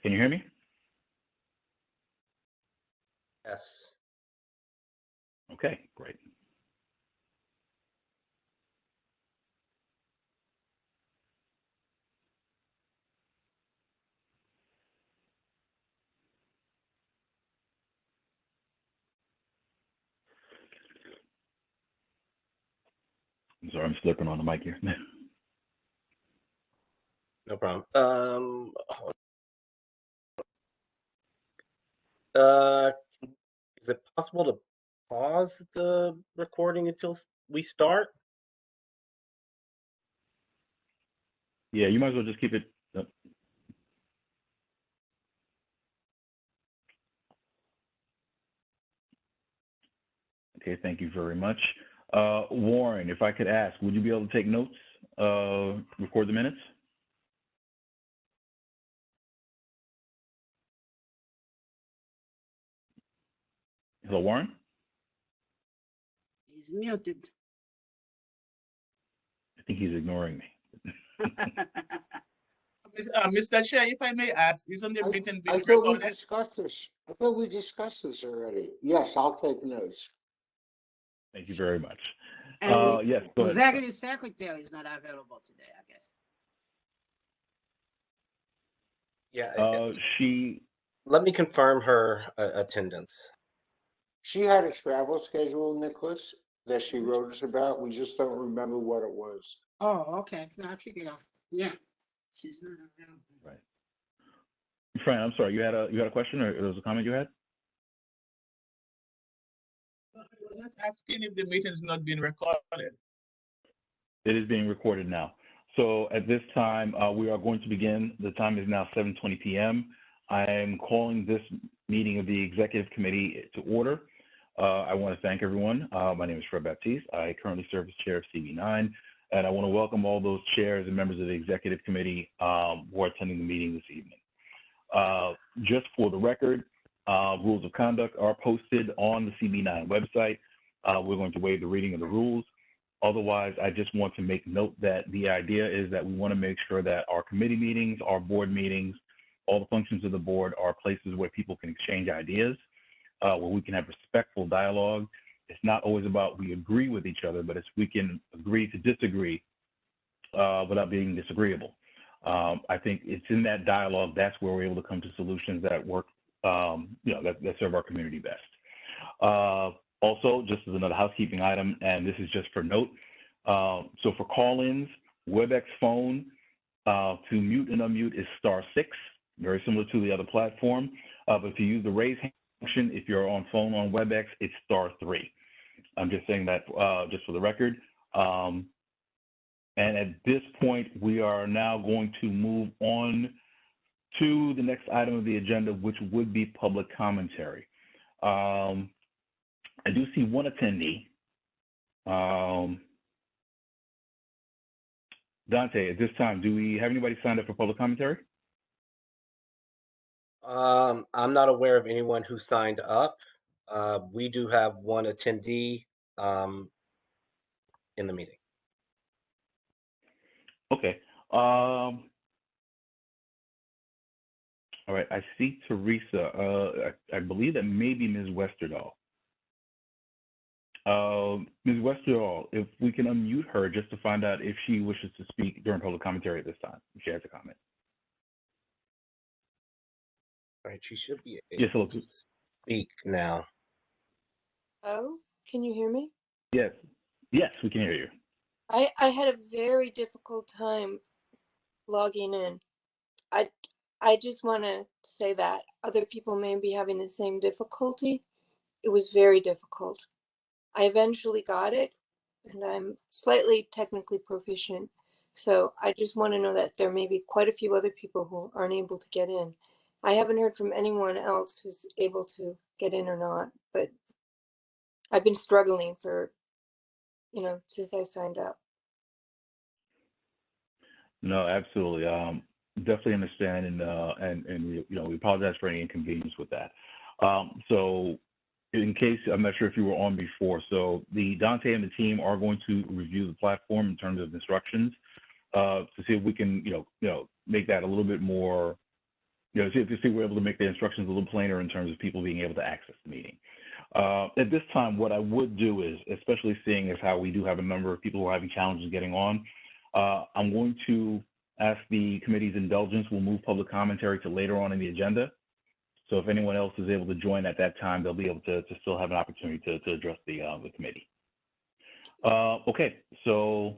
can you hear me? Yes. Okay, great. I'm sorry, I'm slipping on the mic here. No problem. Is it possible to pause the recording until we start? Yeah, you might as well just keep it. Okay, thank you very much. Warren, if I could ask, would you be able to take notes, record the minutes? Hello, Warren? He's muted. I think he's ignoring me. Mr. Chair, if I may ask, isn't the meeting being I thought we recorded? discussed this. I thought we discussed this already. Yes, I'll take notes. Thank you very much. And yes, go ahead. Executive Secretary is not available today, I guess. Yeah. She. Let me confirm her attendance. She had a travel schedule, Nicholas, that she wrote us about. We just don't remember what it was. Oh, okay. So I figured out. Yeah. She's not available. Right. Fran, I'm sorry. You had a question, or there was a comment you had? I was just asking if the meeting is not being recorded. It is being recorded now. So at this time, we are going to begin. The time is now 7:20 p.m. I am calling this meeting of the Executive Committee to order. I want to thank everyone. My name is Fred Baptiste. I currently serve as chair of CB9, and I want to welcome all those chairs and members of the Executive Committee who are attending the meeting this evening. Just for the record, rules of conduct are posted on the CB9 website. We're going to waive the reading of the rules. Otherwise, I just want to make note that the idea is that we want to make sure that our committee meetings, our board meetings, all the functions of the board are places where people can exchange ideas, where we can have respectful dialogue. It's not always about we agree with each other, but it's we can agree to disagree without being disagreeable. I think it's in that dialogue that's where we're able to come to solutions that work, that serve our community best. Also, just as another housekeeping item, and this is just for note, so for call-ins, WebEx phone to mute and unmute is *6, very similar to the other platform. But if you use the raise hand function, if you're on phone on WebEx, it's *3. I'm just saying that just for the record. And at this point, we are now going to move on to the next item of the agenda, which would be public commentary. I do see one attendee. Dante, at this time, do we have anybody signed up for public commentary? I'm not aware of anyone who signed up. We do have one attendee in the meeting. Okay. All right, I see Teresa. I believe that may be Ms. Westerdahl. Ms. Westerdahl, if we can unmute her just to find out if she wishes to speak during public commentary at this time, if she has a comment. All right, she should be able to speak now. Oh, can you hear me? Yes, yes, we can hear you. I had a very difficult time logging in. I just want to say that other people may be having the same difficulty. It was very difficult. I eventually got it, and I'm slightly technically proficient. So I just want to know that there may be quite a few other people who aren't able to get in. I haven't heard from anyone else who's able to get in or not, but I've been struggling for, since I signed up. No, absolutely. Definitely understand, and we apologize for any inconvenience with that. So, in case I'm not sure if you were on before, so the Dante and the team are going to review the platform in terms of instructions to see if we can, make that a little bit more to see we're able to make the instructions a little plainer in terms of people being able to access the meeting. At this time, what I would do is, especially seeing as how we do have a number of people who are having challenges getting on, I'm going to ask the committee's indulgence. We'll move public commentary to later on in the agenda. So if anyone else is able to join at that time, they'll be able to still have an opportunity to address the committee. Okay, so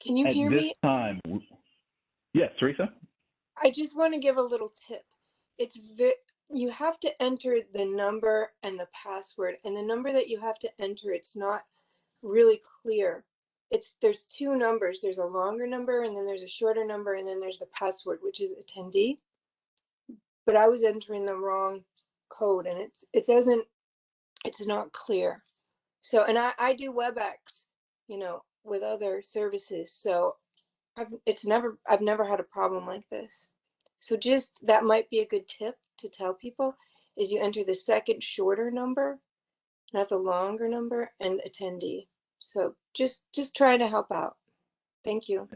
Can you hear me? At this time, yes, Teresa? I just want to give a little tip. You have to enter the number and the password, and the number that you have to enter, it's not really clear. There's two numbers. There's a longer number, and then there's a shorter number, and then there's the password, which is attendee. But I was entering the wrong code, and it's not clear. So, and I do WebEx, with other services. So I've never had a problem like this. So that might be a good tip to tell people, is you enter the second shorter number, not the longer number, and attendee. So just trying to help out. Thank you.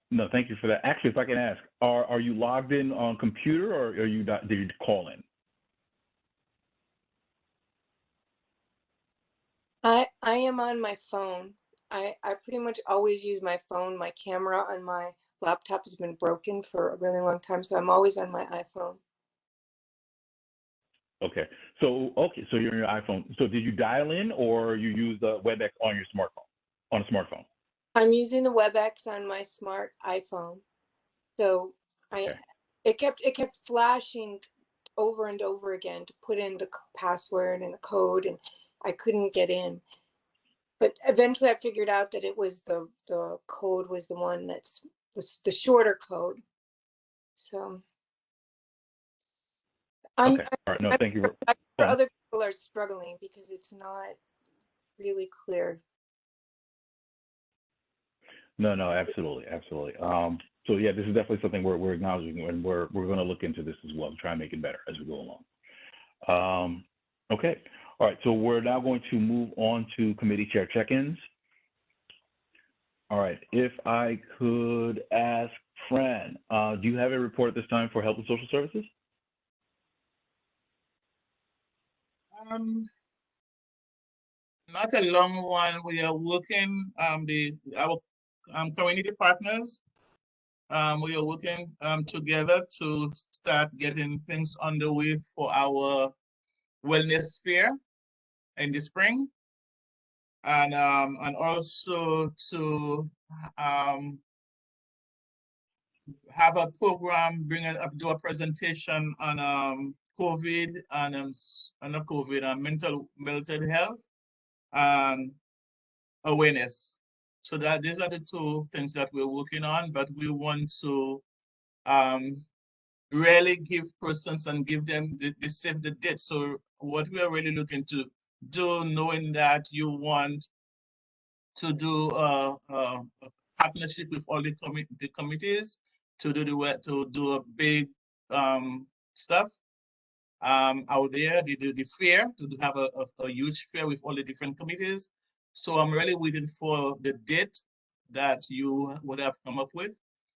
No, thank you for that. Actually, if I can ask, are you logged in on computer, or did you call in? I am on my phone. I pretty much always use my phone. My camera on my laptop has been broken for a really long time, so I'm always on my iPhone. Okay, so you're on your iPhone. So did you dial in, or you use the WebEx on your smartphone? On a smartphone. I'm using the WebEx on my smart iPhone. So it kept flashing over and over again to put in the password and the code, and I couldn't get in. But eventually I figured out that it was the code was the one that's the shorter code. So Okay. All right. No, thank you. Other people are struggling because it's not really clear. No, absolutely. So yeah, this is definitely something we're acknowledging, and we're going to look into this as well, try and make it better as we go along. Okay. All right. So we're now going to move on to committee chair check-ins. All right. If I could ask Fran, do you have a report at this time for Health and Social Services? Not a long one. We are working our community partners. We are working together to start getting things underway for our wellness fair in the spring, and also to have a program, do a presentation on COVID and not COVID, mental health and awareness. So that these are the two things that we're working on, but we want to really give persons and give them the save the date. So what we are really looking to do, knowing that you want to do a partnership with all the committees to do a big stuff out there, the fair, to have a huge fair with all the different committees. So I'm really waiting for the date that you would have come up with,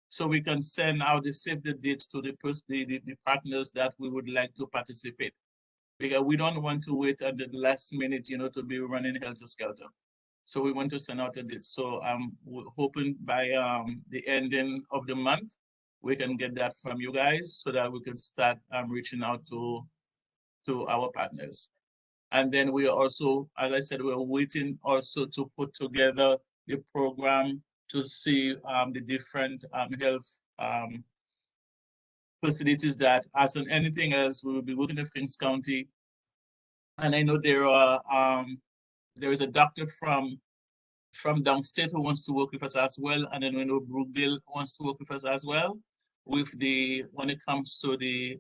so we can send out the save the dates to the partners that we would like to participate. Because we don't want to wait at the last minute, to be running helter-skelter. So we want to send out a date. So I'm hoping by the ending of the month, we can get that from you guys so that we can start reaching out to our partners. And then we are also, as I said, we're waiting also to put together the program to see the different health facilities that, as in anything else, we will be working with Kings County. And I know there is a doctor from downstate who wants to work with us as well. And then we know Brookville wants to work with us as well when it comes to the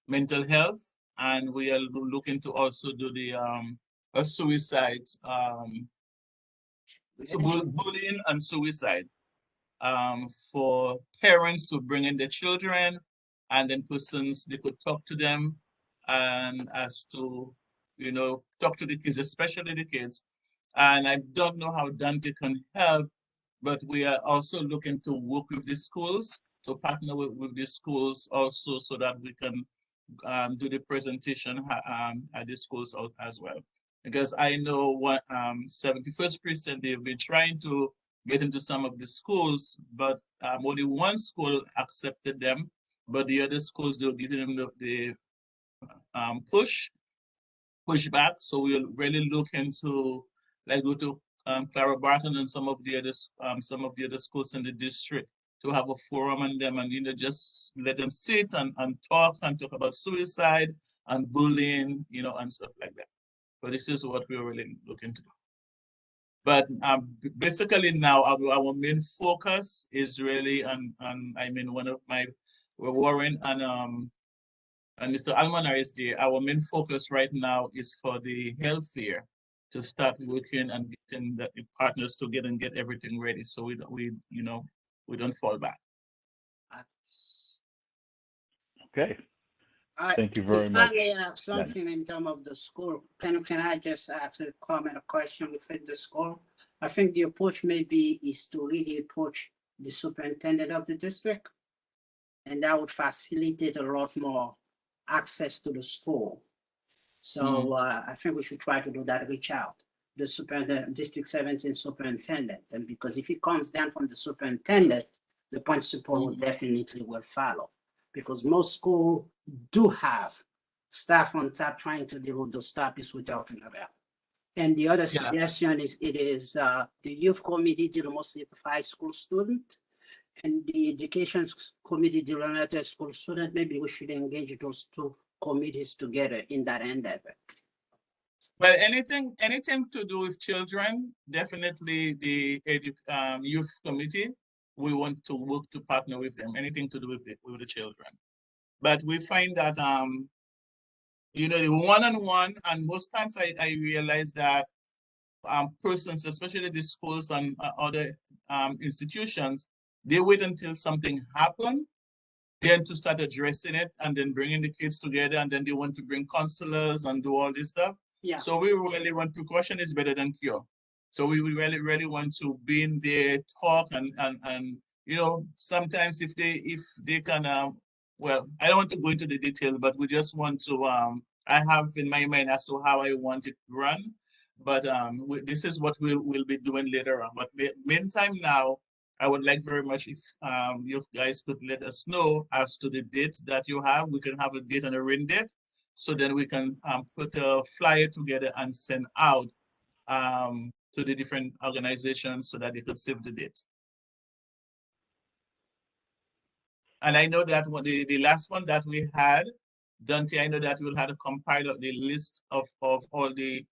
mental health. And we are looking to also do the suicide, so bullying and suicide, for parents to bring in their children, and then persons, they could talk to them, and as to, talk to the kids, especially the kids. And I don't know how Dante can help, but we are also looking to work with the schools to partner with the schools also so that we can do the presentation at the schools as well. Because I know what 71st Precinct, they've been trying to get into some of the schools, but only one school accepted them, but the other schools, they're giving them the pushback. So we'll really look into, like, go to Clara Barton and some of the other schools in the district to have a forum on them, and just let them sit and talk about suicide and bullying, and stuff like that. But this is what we're really looking to do. But basically now our main focus is really on one of my, Warren and Mr. Almanar is there. Our main focus right now is for the health fair to start working and getting the partners together and get everything ready, so we don't fall back. Okay. Thank you very much. If I may ask something in terms of the school, can I just ask a comment, a question within the school? I think the approach maybe is to really approach the superintendent of the district, and that would facilitate a lot more access to the school. So I think we should try to do that, reach out the superintendent, District 17 superintendent, and because if it comes down from the superintendent, the principal definitely will follow. Because most schools do have staff on top trying to deal with those topics we're talking about. And the other suggestion is the youth committee deal mostly with high school students, and the education committee deal with another school student. Maybe we should engage those two committees together in that endeavor. Well, anything to do with children, definitely the youth committee, we want to work to partner with them, anything to do with the children. But we find that, the one-on-one, and most times I realize that persons, especially the schools and other institutions, they wait until something happens, then to start addressing it, and then bringing the kids together, and then they want to bring counselors and do all this stuff. Yeah. So we really want, precaution is better than cure. So we really want to be in there, talk, and sometimes if they can, well, I don't want to go into the details, but we just want to, I have in my mind as to how I want it run, but this is what we'll be doing later on. But meantime now, I would like very much if you guys could let us know as to the dates that you have. We can have a date and a rain date, so then we can put a flyer together and send out to the different organizations so that they could save the date. And I know that the last one that we had, Dante, I know that we'll have to compile the list of all the,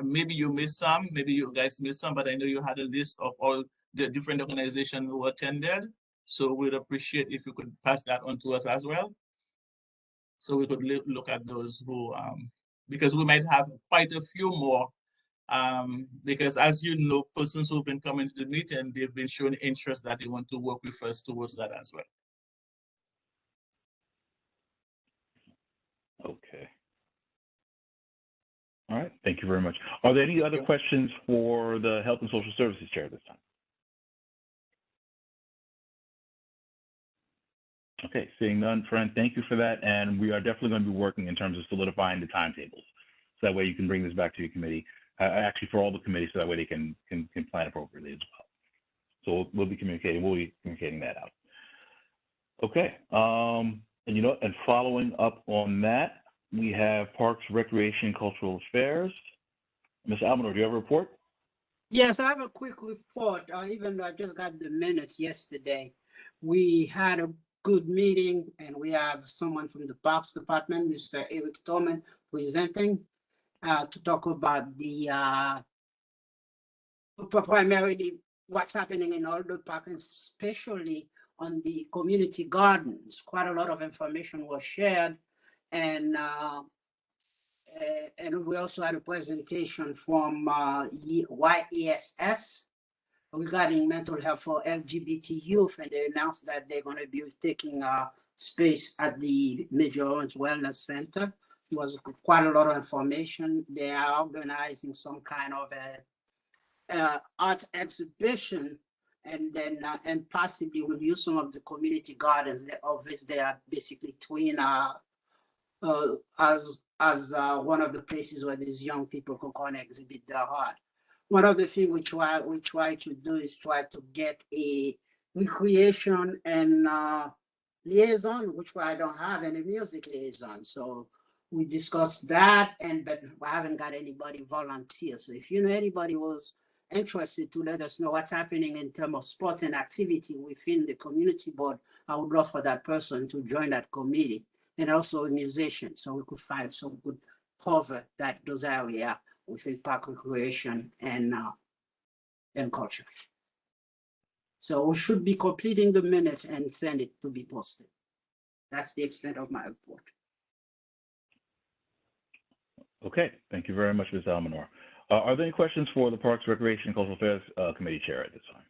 maybe you missed some, maybe you guys missed some, but I know you had a list of all the different organizations who attended. So we'd appreciate if you could pass that on to us as well. So we could look at those who, because we might have quite a few more, because as you know, persons who've been coming to the meeting, they've been showing interest that they want to work with us towards that as well. Okay. All right, thank you very much. Are there any other questions for the Health and Social Services Chair this time? Okay, seeing none, Fran, thank you for that. And we are definitely going to be working in terms of solidifying the timetables. So that way you can bring this back to your committee, actually for all the committees, so that way they can plan appropriately as well. So we'll be communicating that out. Okay, and following up on that, we have Parks, Recreation, Cultural Affairs. Ms. Almanor, do you have a report? Yes, I have a quick report. Even though I just got the minutes yesterday, we had a good meeting, and we have someone from the Parks Department, Mr. Eric Thoman, presenting to talk about the primarily what's happening in all the parks, especially on the community gardens. Quite a lot of information was shared, and we also had a presentation from YESS regarding mental health for LGBT youth, and they announced that they're going to be taking space at the Major Orange Wellness Center. It was quite a lot of information. They are organizing some kind of a art exhibition, and then and possibly we'll use some of the community gardens. The office they are basically twin as one of the places where these young people can come and exhibit their art. One of the things we try to do is try to get a recreation and liaison, which I don't have any music liaison. So we discussed that, but I haven't got anybody volunteer. So if you know anybody who's interested to let us know what's happening in terms of sports and activity within the community board, I would love for that person to join that committee, and also a musician, so we could find some good cover those areas within park recreation and culture. So we should be completing the minutes and send it to be posted. That's the extent of my report. Okay, thank you very much, Ms. Almanor. Are there any questions for the Parks, Recreation, and Cultural Affairs Committee Chair at this time?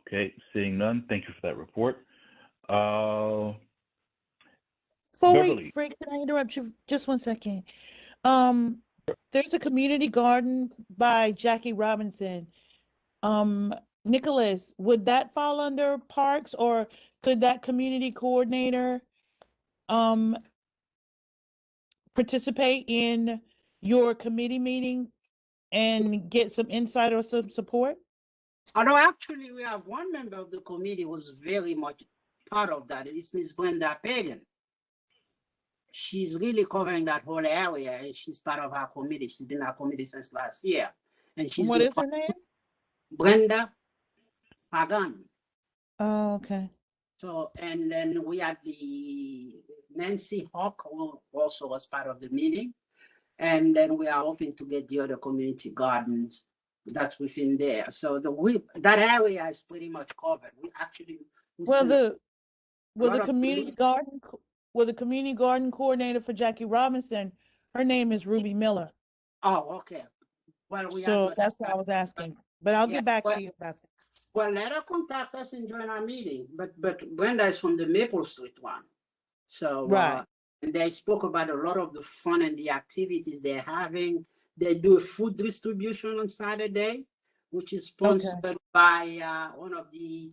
Okay, seeing none, thank you for that report. Beverly. Frank, can I interrupt you just 1 second? There's a community garden by Jackie Robinson. Nicholas, would that fall under parks, or could that community coordinator participate in your committee meeting and get some insight or some support? Although actually we have one member of the committee who's very much part of that. It's Ms. Brenda Pagan. She's really covering that whole area, and she's part of our committee. She's been in our committee since last year. And she's What is her name? Brenda Pagan. Oh, okay. So, and then we had the Nancy Hawk, who also was part of the meeting. And then we are hoping to get the other community gardens that's within there. So that area is pretty much covered. We actually the community garden coordinator for Jackie Robinson, her name is Ruby Miller. Oh, okay. Well, that's what I was asking. But I'll get back to you about that. Well, let her contact us and join our meeting. But Brenda is from the Maple Street one. So right. And they spoke about a lot of the fun and the activities they're having. They do a food distribution on Saturday, which is sponsored by one of the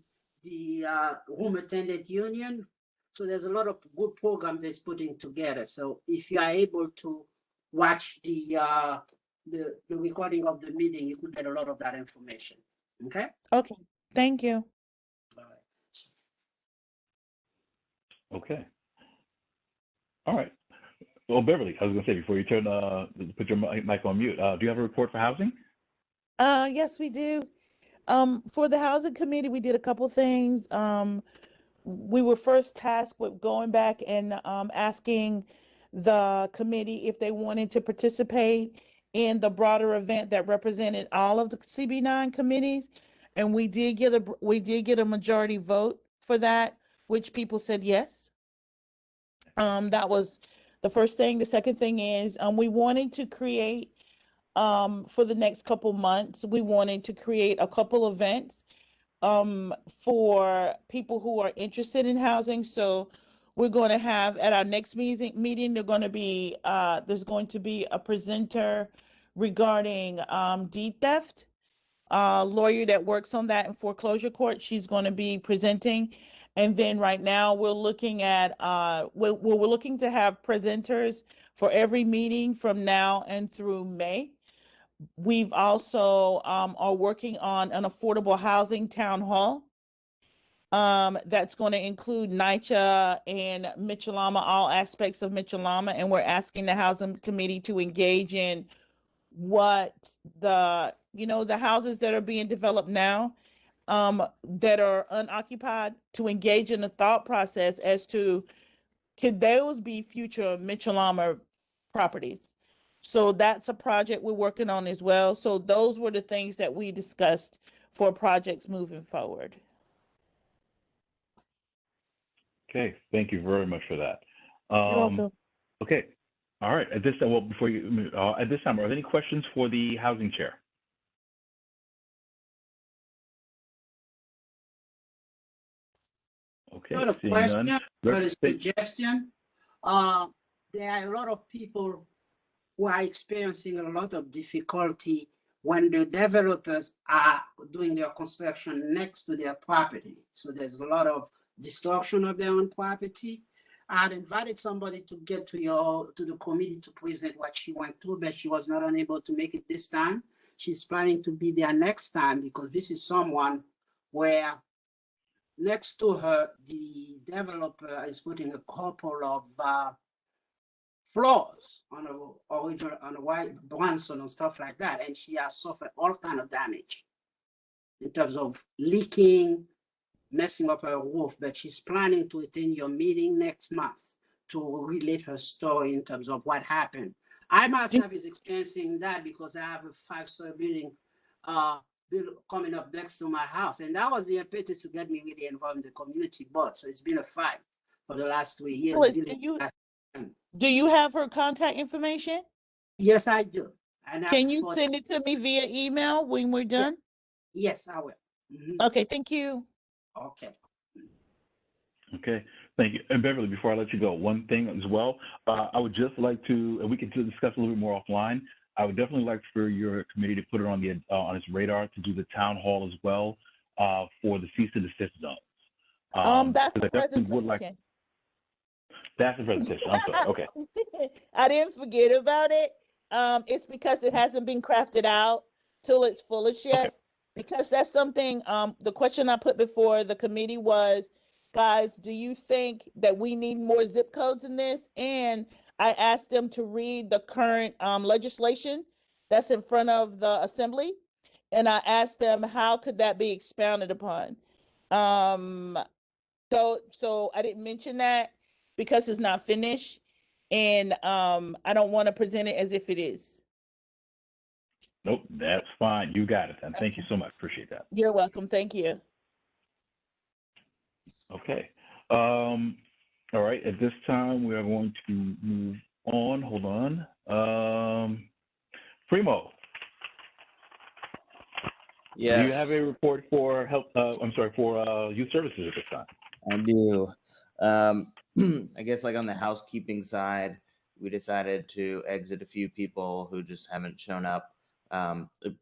room attendant union. So there's a lot of good programs they're putting together. So if you are able to watch the recording of the meeting, you could get a lot of that information. Okay? Okay. Thank you. All right. Okay. All right. Well, Beverly, I was going to say, before you put your mic on mute, do you have a report for housing? Yes, we do. For the housing committee, we did a couple things. We were first tasked with going back and asking the committee if they wanted to participate in the broader event that represented all of the CB9 committees, and we did get a majority vote for that, which people said yes. That was the first thing. The second thing is we wanted to create for the next couple months, we wanted to create a couple events for people who are interested in housing. So we're going to have at our next meeting, there's going to be a presenter regarding deed theft. Lawyer that works on that in foreclosure court, she's going to be presenting. And then right now we're looking at we're looking to have presenters for every meeting from now and through May. We've also are working on an affordable housing town hall that's going to include NYCHA and Mitchell-Lama, all aspects of Mitchell-Lama, and we're asking the housing committee to engage in what the houses that are being developed now that are unoccupied, to engage in the thought process as to could those be future Mitchell-Lama properties. So that's a project we're working on as well. So those were the things that we discussed for projects moving forward. Okay, thank you very much for that. You're welcome. Okay, all right. At this time, are there any questions for the housing chair? Okay, Not a seeing question, none. but a suggestion. There are a lot of people who are experiencing a lot of difficulty when the developers are doing their construction next to their property. So there's a lot of destruction of their own property. I had invited somebody to get to the committee to present what she went through, but she was not unable to make it this time. She's planning to be there next time because this is someone where next to her, the developer is putting a couple of floors on a white bronson and stuff like that, and she has suffered all kind of damage in terms of leaking, messing up her roof. But she's planning to attend your meeting next month to relate her story in terms of what happened. I myself is experiencing that because I have a 5-story building coming up next to my house, and that was the impetus to get me really involved in the community board. So it's been a fight for the last 3 years. Phyllis, do you have her contact information? Yes, I do. And can you send it to me via email when we're done? Yes, I will. Okay, thank you. Okay. Okay, thank you. And Beverly, before I let you go, one thing as well, I would just like to, and we can discuss a little bit more offline, I would definitely like for your committee to put it on its radar to do the town hall as well for the cease and desist zones. That's the presentation. That's the presentation. I'm sorry. Okay. I didn't forget about it. It's because it hasn't been crafted out till it's fullest yet. Okay. Because that's something, the question I put before the committee was, guys, do you think that we need more zip codes in this? And I asked them to read the current legislation that's in front of the assembly. And I asked them, how could that be expounded upon? So I didn't mention that because it's not finished. And I don't want to present it as if it is. Nope, that's fine. You got it then. Thank you so much. Appreciate that. You're welcome. Thank you. Okay. All right. At this time, we are going to move on. Hold on. Primo. Yes. Do you have a report for health? For youth services at this time? I do. I guess like on the housekeeping side, we decided to exit a few people who just haven't shown up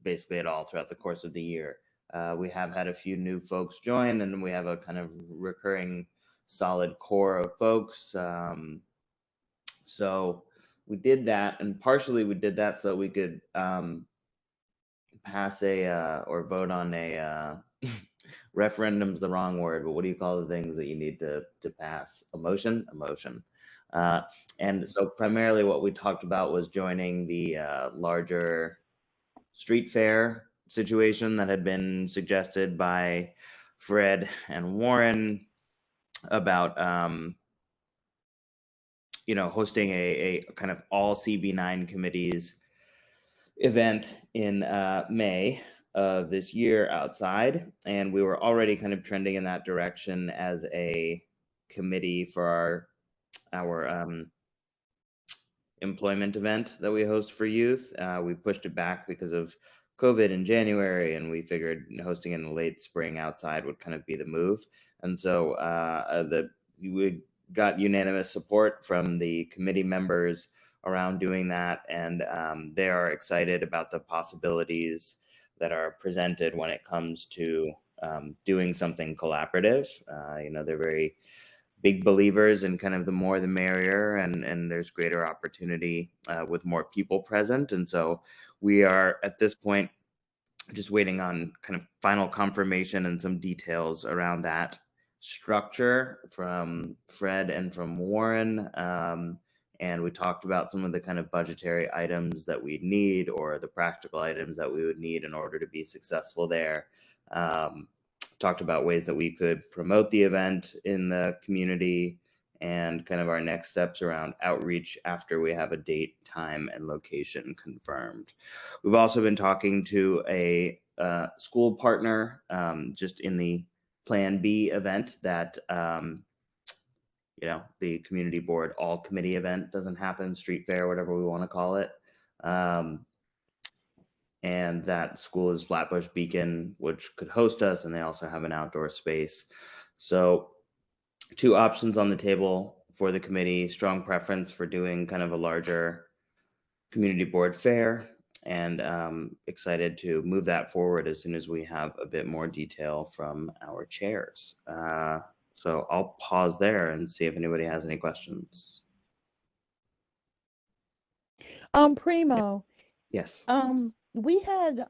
basically at all throughout the course of the year. We have had a few new folks join, and we have a kind of recurring solid core of folks. So we did that, and partially we did that so we could pass or vote on a referendum's the wrong word, but what do you call the things that you need to pass? A motion? A motion. And so primarily what we talked about was joining the larger street fair situation that had been suggested by Fred and Warren about hosting a kind of all CB9 committees event in May of this year outside, and we were already kind of trending in that direction as a committee for our employment event that we host for youth. We pushed it back because of COVID in January, and we figured hosting in the late spring outside would kind of be the move. And so we got unanimous support from the committee members around doing that, and they are excited about the possibilities that are presented when it comes to doing something collaborative. They're very big believers in kind of the more the merrier, and there's greater opportunity with more people present. And so we are at this point just waiting on kind of final confirmation and some details around that structure from Fred and from Warren. And we talked about some of the kind of budgetary items that we need, or the practical items that we would need in order to be successful there. Talked about ways that we could promote the event in the community, and kind of our next steps around outreach after we have a date, time, and location confirmed. We've also been talking to a school partner just in the Plan B event that the community board all committee event doesn't happen, street fair, whatever we want to call it. And that school is Flatbush Beacon, which could host us, and they also have an outdoor space. So 2 options on the table for the committee: strong preference for doing kind of a larger community board fair, and excited to move that forward as soon as we have a bit more detail from our chairs. So I'll pause there and see if anybody has any questions. Primo, Yes. we had,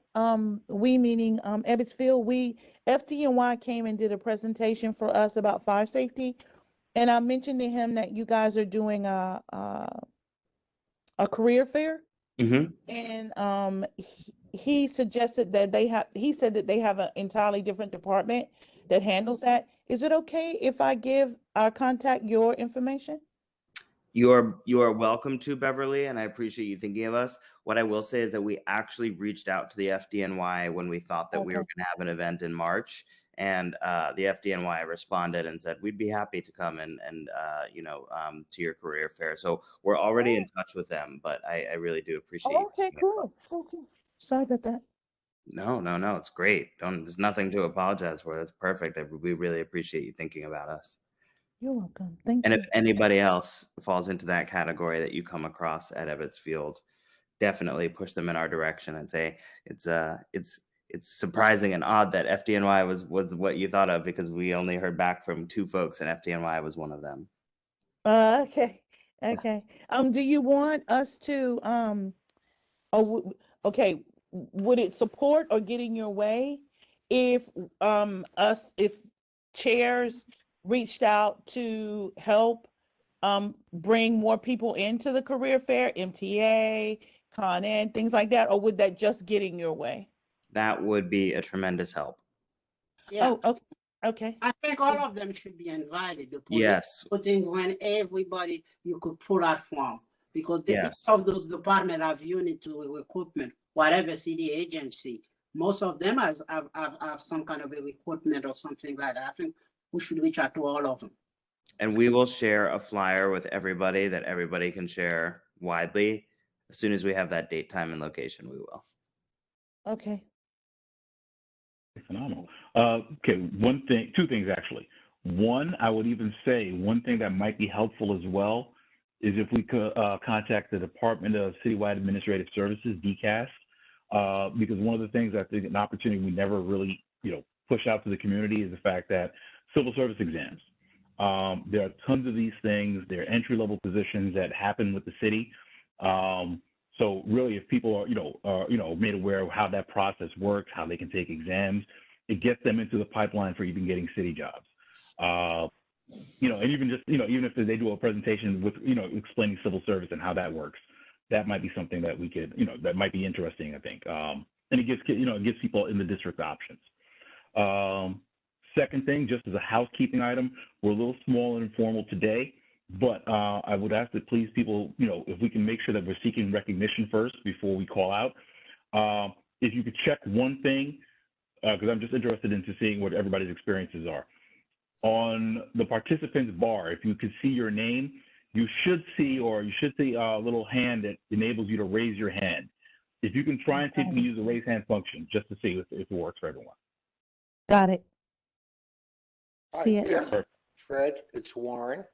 we meaning, Ebbetsville, FDNY came and did a presentation for us about fire safety. And I mentioned to him that you guys are doing a career fair. Mm-hmm. And he suggested that he said that they have an entirely different department that handles that. Is it okay if I give our contact your information? You are welcome to, Beverly, and I appreciate you thinking of us. What I will say is that we actually reached out to the FDNY when we thought that we were Okay. going to have an event in March, and the FDNY responded and said we'd be happy to come and to your career fair. So we're already in touch with them, but I really do appreciate. Oh, okay, cool. Sorry about that. No, it's great. There's nothing to apologize for. That's perfect. We really appreciate you thinking about us. You're welcome. Thank And you. if anybody else falls into that category that you come across at Ebbetsfield, definitely push them in our direction and say it's surprising and odd that FDNY was what you thought of, because we only heard back from 2 folks and FDNY was one of them. Okay. Do you want us to okay, would it support or get in your way if if chairs reached out to help bring more people into the career fair, MTA, Con Ed, things like that, or would that just get in your way? That would be a tremendous help. Yeah, Oh, okay. I think all of them should be invited. The police Yes. putting when everybody you could pull out from, because each Yes. of those departments have unit to equipment, whatever city agency. Most of them have some kind of a equipment or something like that. I think we should reach out to all of them. And we will share a flyer with everybody that everybody can share widely. As soon as we have that date, time, and location, we will. Okay. Phenomenal. Okay, two things actually. One, I would even say one thing that might be helpful as well is if we could contact the Department of Citywide Administrative Services, DCAS, because one of the things I think an opportunity we never really, push out to the community is the fact that civil service exams. There are tons of these things. They're entry-level positions that happen with the city. So really, if people are, made aware of how that process works, how they can take exams, it gets them into the pipeline for even getting city jobs. And even just, even if they do a presentation with, explaining civil service and how that works, that might be something that we could, that might be interesting, I think. And it gives, it gives people in the district options. Second thing, just as a housekeeping item, we're a little small and informal today, but I would ask that please people, if we can make sure that we're seeking recognition first before we call out. If you could check one thing, because I'm just interested into seeing what everybody's experiences are. On the participants bar, if you could see your name, you should see a little hand that enables you to raise your hand. If you can try and see if you can use the raise hand function just to see if it works for everyone. Got it. Hi, See it. Fred, it's Warren.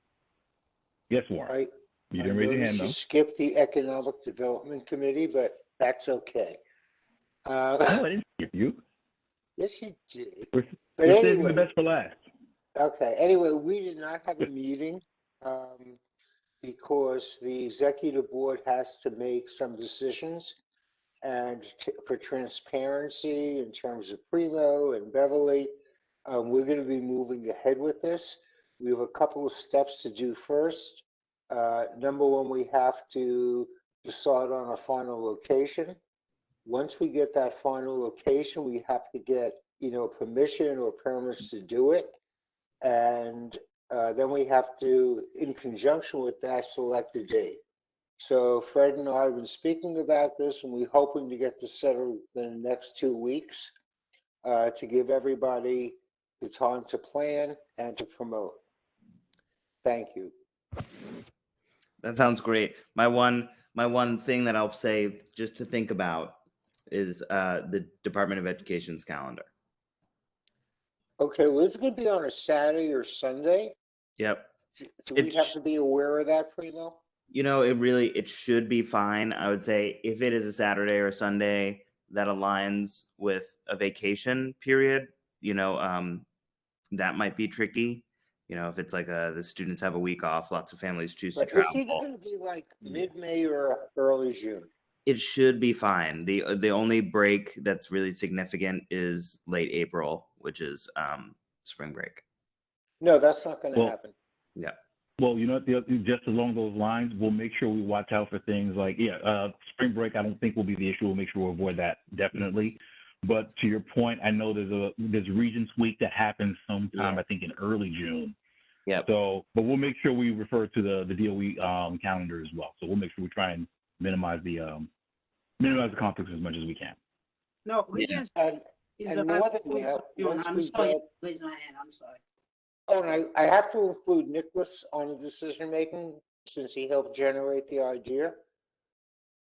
Yes, Warren. You didn't raise your hand, though. You skipped the Economic Development Committee, but that's okay. Oh, I didn't skip you. Yes, you did. We're But saving the best for last. Okay, anyway, we did not have a meeting because the executive board has to make some decisions. And for transparency in terms of Primo and Beverly, we're going to be moving ahead with this. We have a couple of steps to do first. Number one, we have to decide on a final location. Once we get that final location, we have to get, permission or permits to do it. And then we have to, in conjunction with that, select a date. So Fred and I have been speaking about this, and we're hoping to get this settled within the next 2 weeks to give everybody the time to plan and to promote. Thank you. That sounds great. My one thing that I'll say just to think about is the Department of Education's calendar. Okay, well, it's going to be on a Saturday or Sunday. Yep. Do we have to be aware of that, Primo? You know, it should be fine. I would say if it is a Saturday or a Sunday that aligns with a vacation period, that might be tricky. If it's like the students have a week off, lots of families choose to But it's either travel. going to be like Yeah. mid-May or early June. It should be fine. The only break that's really significant is late April, which is spring break. No, that's not going to Well- happen. Yeah. Well, just along those lines, we'll make sure we watch out for things like, spring break, I don't think will be the issue. We'll make sure we avoid that, definitely. But to your point, I know there's Regents Week that happens sometime, Yeah. I think, in early June. Yep. So, but we'll make sure we refer to the DOE calendar as well. So we'll make sure we try and minimize the conflicts as much as we can. No, we Yeah. just, And, is and the more last than week, that, June. once I'm we sorry, get, raise my hand, I'm sorry. oh, and I have to include Nicholas on the decision-making since he helped generate the idea.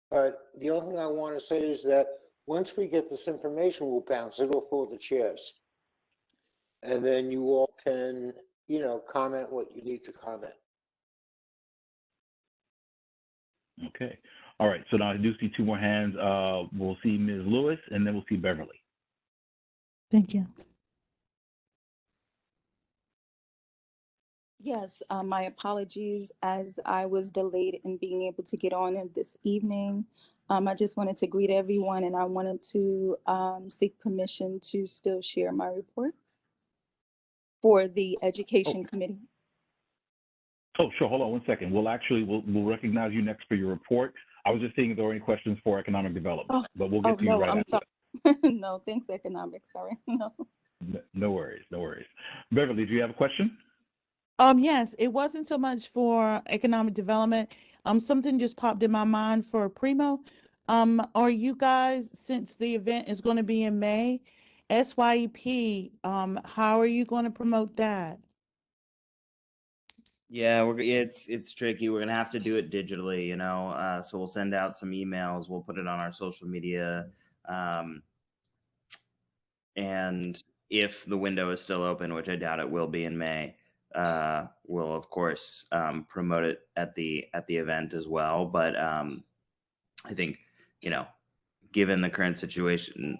But the only thing I want to say is that once we get this information, we'll bounce it off all the chairs. And then you all can, comment what you need to comment. Okay. All right. So now I do see two more hands. We'll see Ms. Lewis, and then we'll see Beverly. Thank you. Yes, my apologies as I was delayed in being able to get on this evening. I just wanted to greet everyone and I wanted to seek permission to still share my report for the Education Committee. Oh, sure. Hold on one second. We'll recognize you next for your report. I was just seeing if there were any questions for economic development, but we'll get to you no, right I'm after sorry. No, thanks, economics. Sorry. No. that. No worries. No worries. Beverly, do you have a question? Yes, it wasn't so much for economic development. Something just popped in my mind for Primo. Are you guys, since the event is going to be in May, SYEP, how are you going to promote that? Yeah, it's tricky. We're gonna have to do it digitally, So we'll send out some emails. We'll put it on our social media, and if the window is still open, which I doubt it will be in May, we'll of course promote it at the event as well. But I think given the current situation,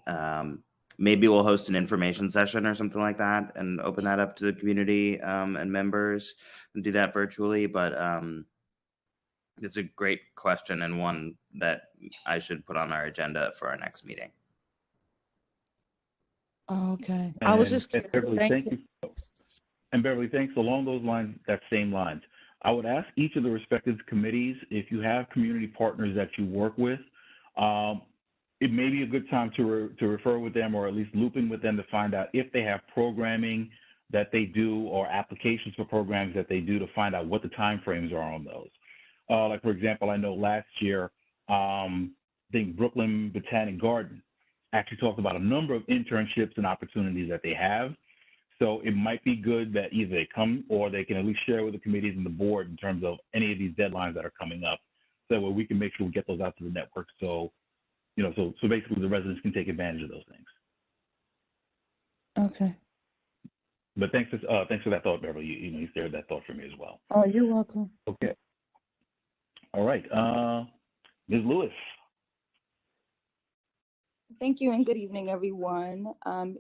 maybe we'll host an information session or something like that and open that up to the community and members and do that virtually. But it's a great question and one that I should put on our agenda for our next meeting. Okay. I was just And curious. Beverly, Thank you. And Beverly, thanks. Along those lines, that same lines, I would ask each of the respective committees, if you have community partners that you work with, it may be a good time to refer with them or at least looping with them to find out if they have programming that they do or applications for programs that they do to find out what the timeframes are on those. Like, for example, I know last year, I think Brooklyn Botanic Garden actually talked about a number of internships and opportunities that they have. So it might be good that either they come or they can at least share with the committees and the board in terms of any of these deadlines that are coming up. So that way we can make sure we get those out to the network. So, so basically the residents can take advantage of those things. Okay. But thanks for that thought, Beverly. You shared that thought for me as well. Oh, you're welcome. Okay. All right. Ms. Lewis. Thank you and good evening, everyone.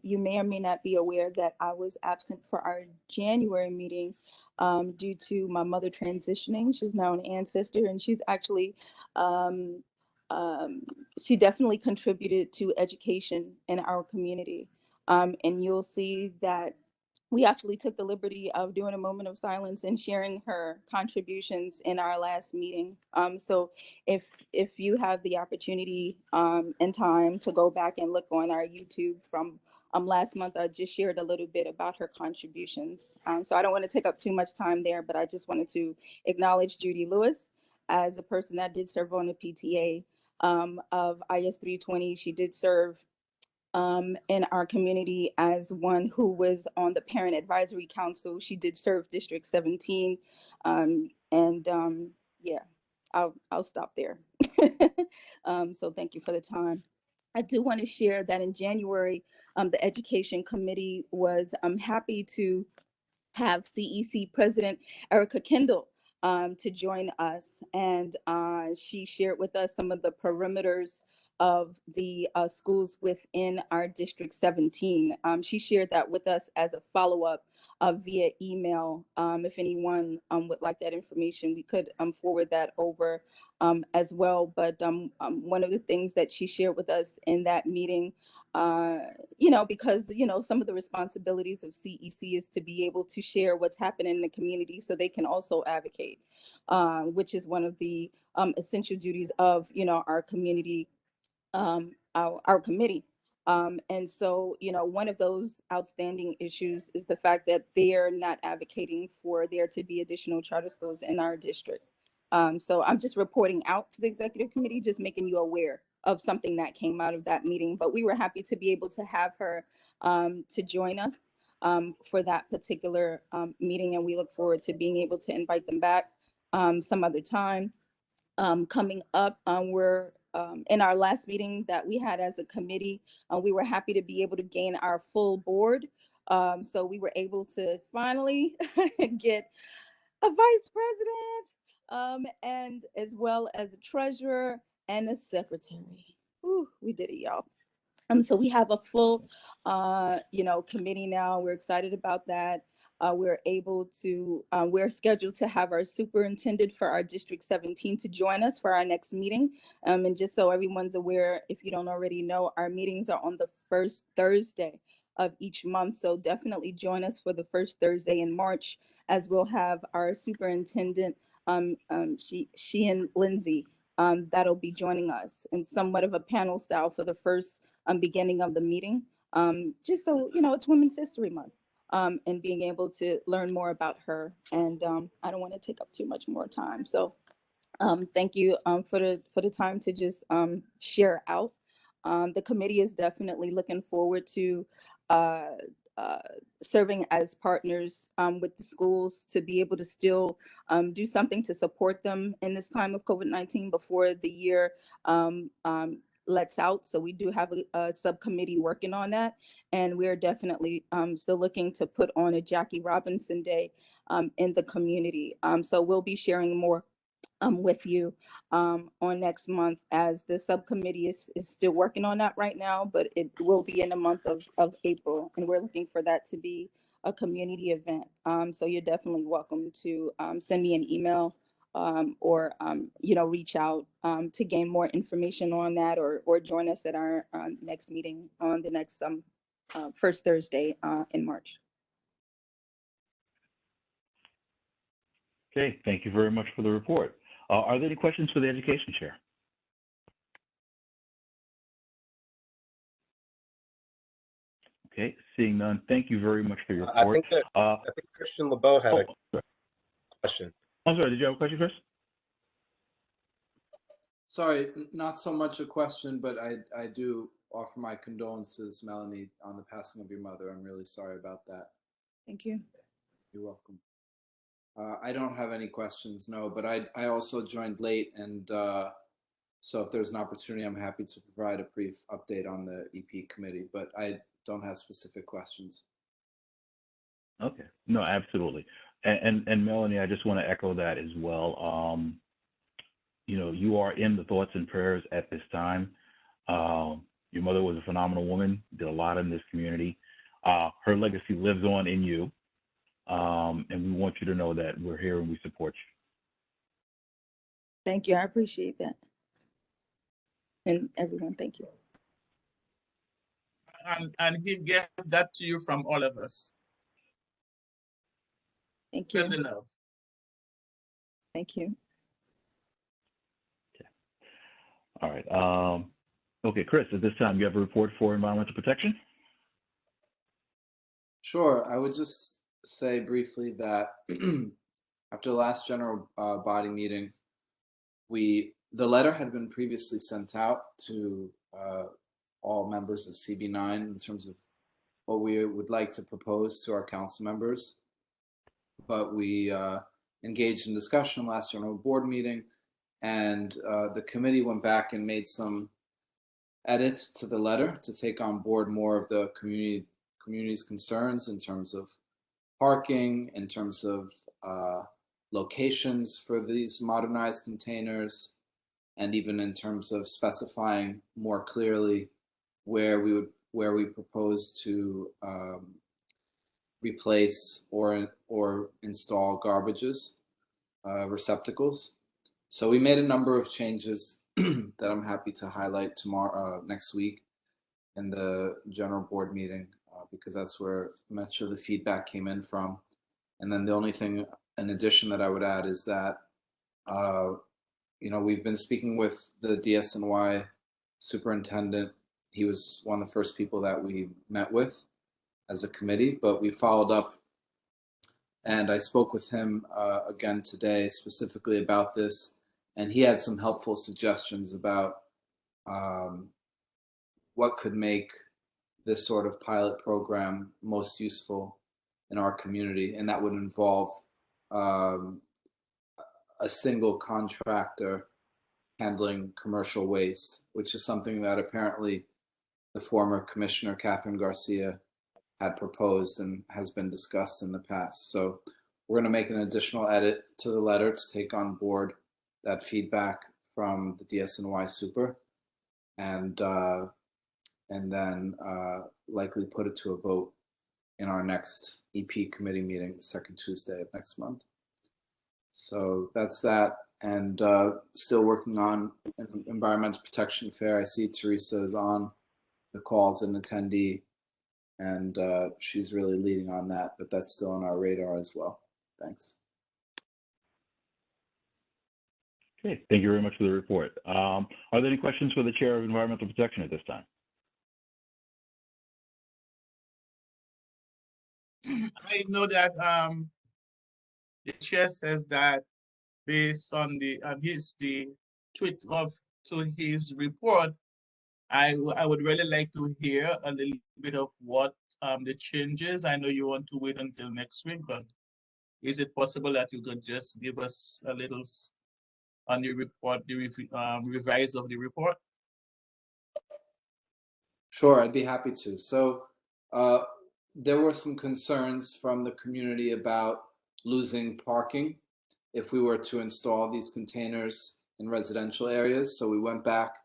You may or may not be aware that I was absent for our January meeting due to my mother transitioning. She's now an ancestor and she's actually, she definitely contributed to education in our community. And you'll see that we actually took the liberty of doing a moment of silence and sharing her contributions in our last meeting. So if you have the opportunity and time to go back and look on our YouTube from last month, I just shared a little bit about her contributions. So I don't want to take up too much time there, but I just wanted to acknowledge Judy Lewis as a person that did serve on the PTA of IS 320. She did serve in our community as one who was on the Parent Advisory Council. She did serve District 17. Yeah, I'll stop there. So thank you for the time. I do want to share that in January, the Education Committee was happy to have CEC President Erica Kendall to join us. And she shared with us some of the perimeters of the schools within our District 17. She shared that with us as a follow-up via email. If anyone would like that information, we could forward that over as well. But one of the things that she shared with us in that meeting, because, some of the responsibilities of CEC is to be able to share what's happening in the community so they can also advocate, which is one of the essential duties of, our community, our committee. And so, one of those outstanding issues is the fact that they're not advocating for there to be additional charter schools in our district. So I'm just reporting out to the executive committee, just making you aware of something that came out of that meeting. But we were happy to be able to have her to join us for that particular meeting. And we look forward to being able to invite them back some other time. Coming up, we're in our last meeting that we had as a committee, we were happy to be able to gain our full board. So we were able to finally get a vice president, and as well as a treasurer and a secretary. Ooh, we did it, y'all. So we have a full, committee now. We're excited about that. We're scheduled to have our superintendent for our District 17 to join us for our next meeting. And just so everyone's aware, if you don't already know, our meetings are on the first Thursday of each month. So definitely join us for the first Thursday in March, as we'll have our superintendent, she and Lindsay, that'll be joining us in somewhat of a panel style for the first beginning of the meeting, just so it's Women's History Month, and being able to learn more about her. And I don't want to take up too much more time, so thank you for the time to just share out. The committee is definitely looking forward to serving as partners with the schools to be able to still do something to support them in this time of COVID-19 before the year lets out. So we do have a subcommittee working on that, and we're definitely still looking to put on a Jackie Robinson Day in the community. So we'll be sharing more with you on next month, as the subcommittee is still working on that right now, but it will be in the month of April, and we're looking for that to be a community event. So you're definitely welcome to send me an email or reach out to gain more information on that, or join us at our next meeting on the next first Thursday in March. Okay, thank you very much for the report. Are there any questions for the Education Chair? Okay, seeing none, thank you very much for your report. I think Christian LeBeau had a question. I'm sorry, did you have a question, Chris? Sorry, not so much a question, but I do offer my condolences, Melanie, on the passing of your mother. I'm really sorry about that. Thank you. You're welcome. I don't have any questions, no, but I also joined late, and so if there's an opportunity, I'm happy to provide a brief update on the EP committee, but I don't have specific questions. Okay, no, absolutely. And Melanie, I just want to echo that as well. You are in the thoughts and prayers at this time. Your mother was a phenomenal woman, did a lot in this community. Her legacy lives on in you. And we want you to know that we're here and we support you. Thank you. I appreciate that. And everyone, thank you. And he gave that to you from all of us. Thank you. Feel the love. Thank you. Okay. All right. Okay, Chris, at this time, you have a report for environmental protection? Sure. I would just say briefly that after the last general body meeting, the letter had been previously sent out to all members of CB9 in terms of what we would like to propose to our council members. But we engaged in discussion last general board meeting, and the committee went back and made some edits to the letter to take on board more of the community's concerns in terms of parking, in terms of locations for these modernized containers, and even in terms of specifying more clearly where we propose to replace or install garbages, receptacles. So we made a number of changes that I'm happy to highlight tomorrow, next week, in the general board meeting, because that's where much of the feedback came in from. And then the only thing in addition that I would add is that, we've been speaking with the DSNY superintendent. He was one of the first people that we met with as a committee, but we followed up, and I spoke with him again today specifically about this, and he had some helpful suggestions about what could make this sort of pilot program most useful in our community, and that would involve a single contractor handling commercial waste, which is something that apparently the former Commissioner Catherine Garcia had proposed and has been discussed in the past. So we're going to make an additional edit to the letter to take on board that feedback from the DSNY super, and then likely put it to a vote in our next EP committee meeting, the second Tuesday of next month. So that's that. And still working on an environmental protection fair. I see Teresa is on the call as an attendee, and she's really leading on that, but that's still on our radar as well. Thanks. Okay, thank you very much for the report. Are there any questions for the Chair of Environmental Protection at this time? I know that the chair says that based on the tweet to his report, I would really like to hear a little bit of what the changes. I know you want to wait until next week, but is it possible that you could just give us a little on the report, the revise of the report? Sure, I'd be happy to. So there were some concerns from the community about losing parking if we were to install these containers in residential areas. So we went back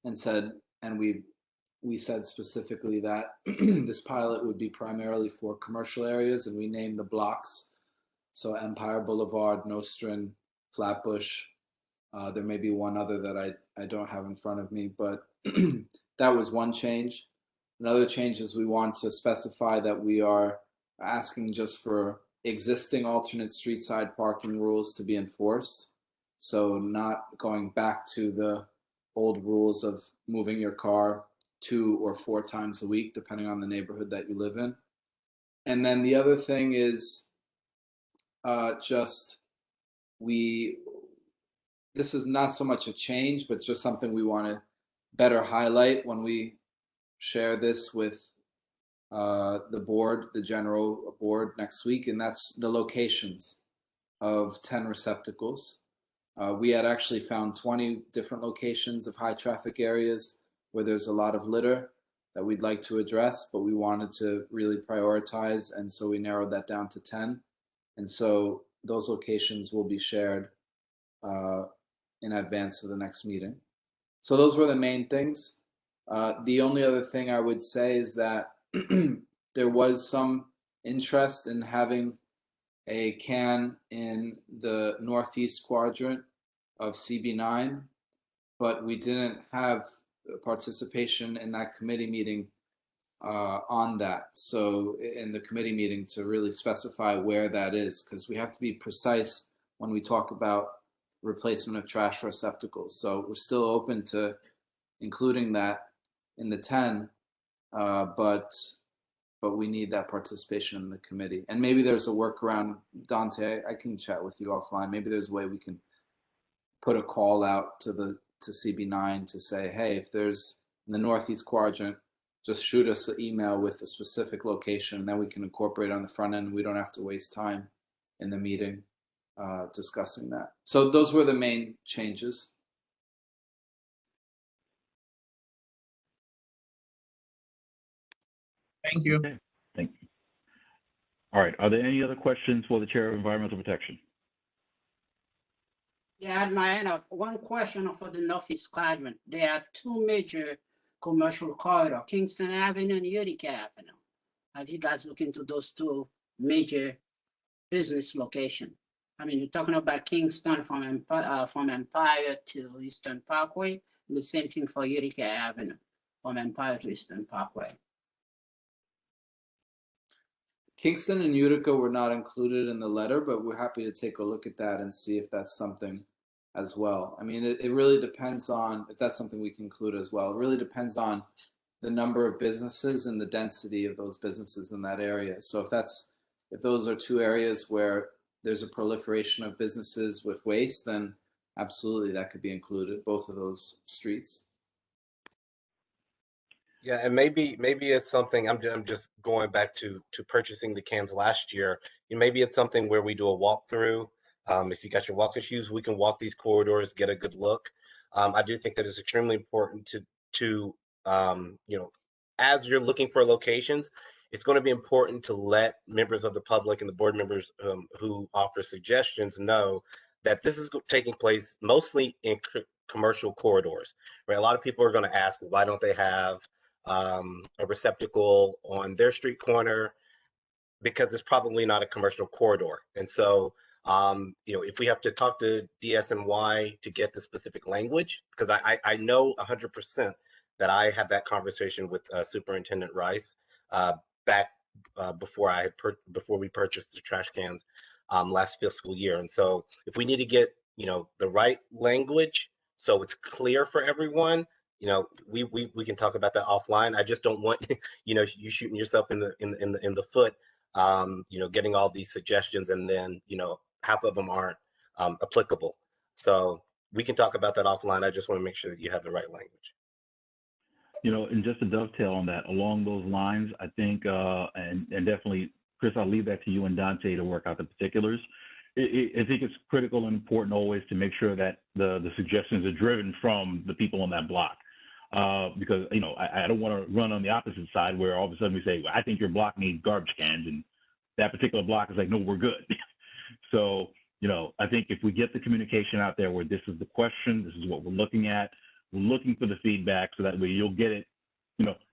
and said, and we said specifically that this pilot would be primarily for commercial areas, and we named the blocks. So Empire Boulevard, Nostrand, Flatbush. There may be one other that I don't have in front of me, but that was one change. Another change is we want to specify that we are asking just for existing alternate street side parking rules to be enforced. So not going back to the old rules of moving your car 2 or 4 times a week, depending on the neighborhood that you live in. And then the other thing is this is not so much a change, but just something we want to better highlight when we share this with the board, the general board next week, and that's the locations of 10 receptacles. We had actually found 20 different locations of high traffic areas where there's a lot of litter that we'd like to address, but we wanted to really prioritize, and so we narrowed that down to 10. And so those locations will be shared in advance of the next meeting. So those were the main things. The only other thing I would say is that there was some interest in having a can in the northeast quadrant of CB9, but we didn't have participation in that committee meeting on that. So in the committee meeting to really specify where that is, because we have to be precise when we talk about replacement of trash receptacles. So we're still open to including that in the 10, but we need that participation in the committee. And maybe there's a workaround, Dante, I can chat with you offline. Maybe there's a way we can put a call out to CB9 to say, hey, if there's in the northeast quadrant, just shoot us an email with a specific location, and then we can incorporate it on the front end. We don't have to waste time in the meeting discussing that. So those were the main changes. Thank you. Okay, thank you. All right, are there any other questions for the Chair of Environmental Protection? Yeah, at my end, one question for the Northeast Quadrant. There are two major commercial corridors, Kingston Avenue and Utica Avenue. Have you guys looked into those two major business locations? I mean, you're talking about Kingston from Empire to Eastern Parkway, and the same thing for Utica Avenue from Empire to Eastern Parkway. Kingston and Utica were not included in the letter, but we're happy to take a look at that and see if that's something as well. I mean, it really depends on if that's something we can include as well. It really depends on the number of businesses and the density of those businesses in that area. So if those are two areas where there's a proliferation of businesses with waste, then absolutely that could be included, both of those streets. Yeah, and maybe it's something. I'm just going back to purchasing the cans last year. Maybe it's something where we do a walkthrough. If you got your walking shoes, we can walk these corridors, get a good look. I do think that it's extremely important to as you're looking for locations, it's going to be important to let members of the public and the board members who offer suggestions know that this is taking place mostly in commercial corridors, right? A lot of people are going to ask, well, why don't they have a receptacle on their street corner? Because it's probably not a commercial corridor. And so, if we have to talk to DSNY to get the specific language, because I know 100% that I had that conversation with Superintendent Rice back before we purchased the trash cans last fiscal year. And so if we need to get, the right language so it's clear for everyone, we can talk about that offline. I just don't want you shooting yourself in the foot, getting all these suggestions and then half of them aren't applicable. So we can talk about that offline. I just want to make sure that you have the right language. And just to dovetail on that, along those lines, I think, and definitely, Chris, I'll leave that to you and Dante to work out the particulars. I think it's critical and important always to make sure that the suggestions are driven from the people on that block. Because, I don't want to run on the opposite side where all of a sudden we say, well, I think your block needs garbage cans, and that particular block is like, no, we're good. So, I think if we get the communication out there where this is the question, this is what we're looking at, we're looking for the feedback, so that way you'll get it,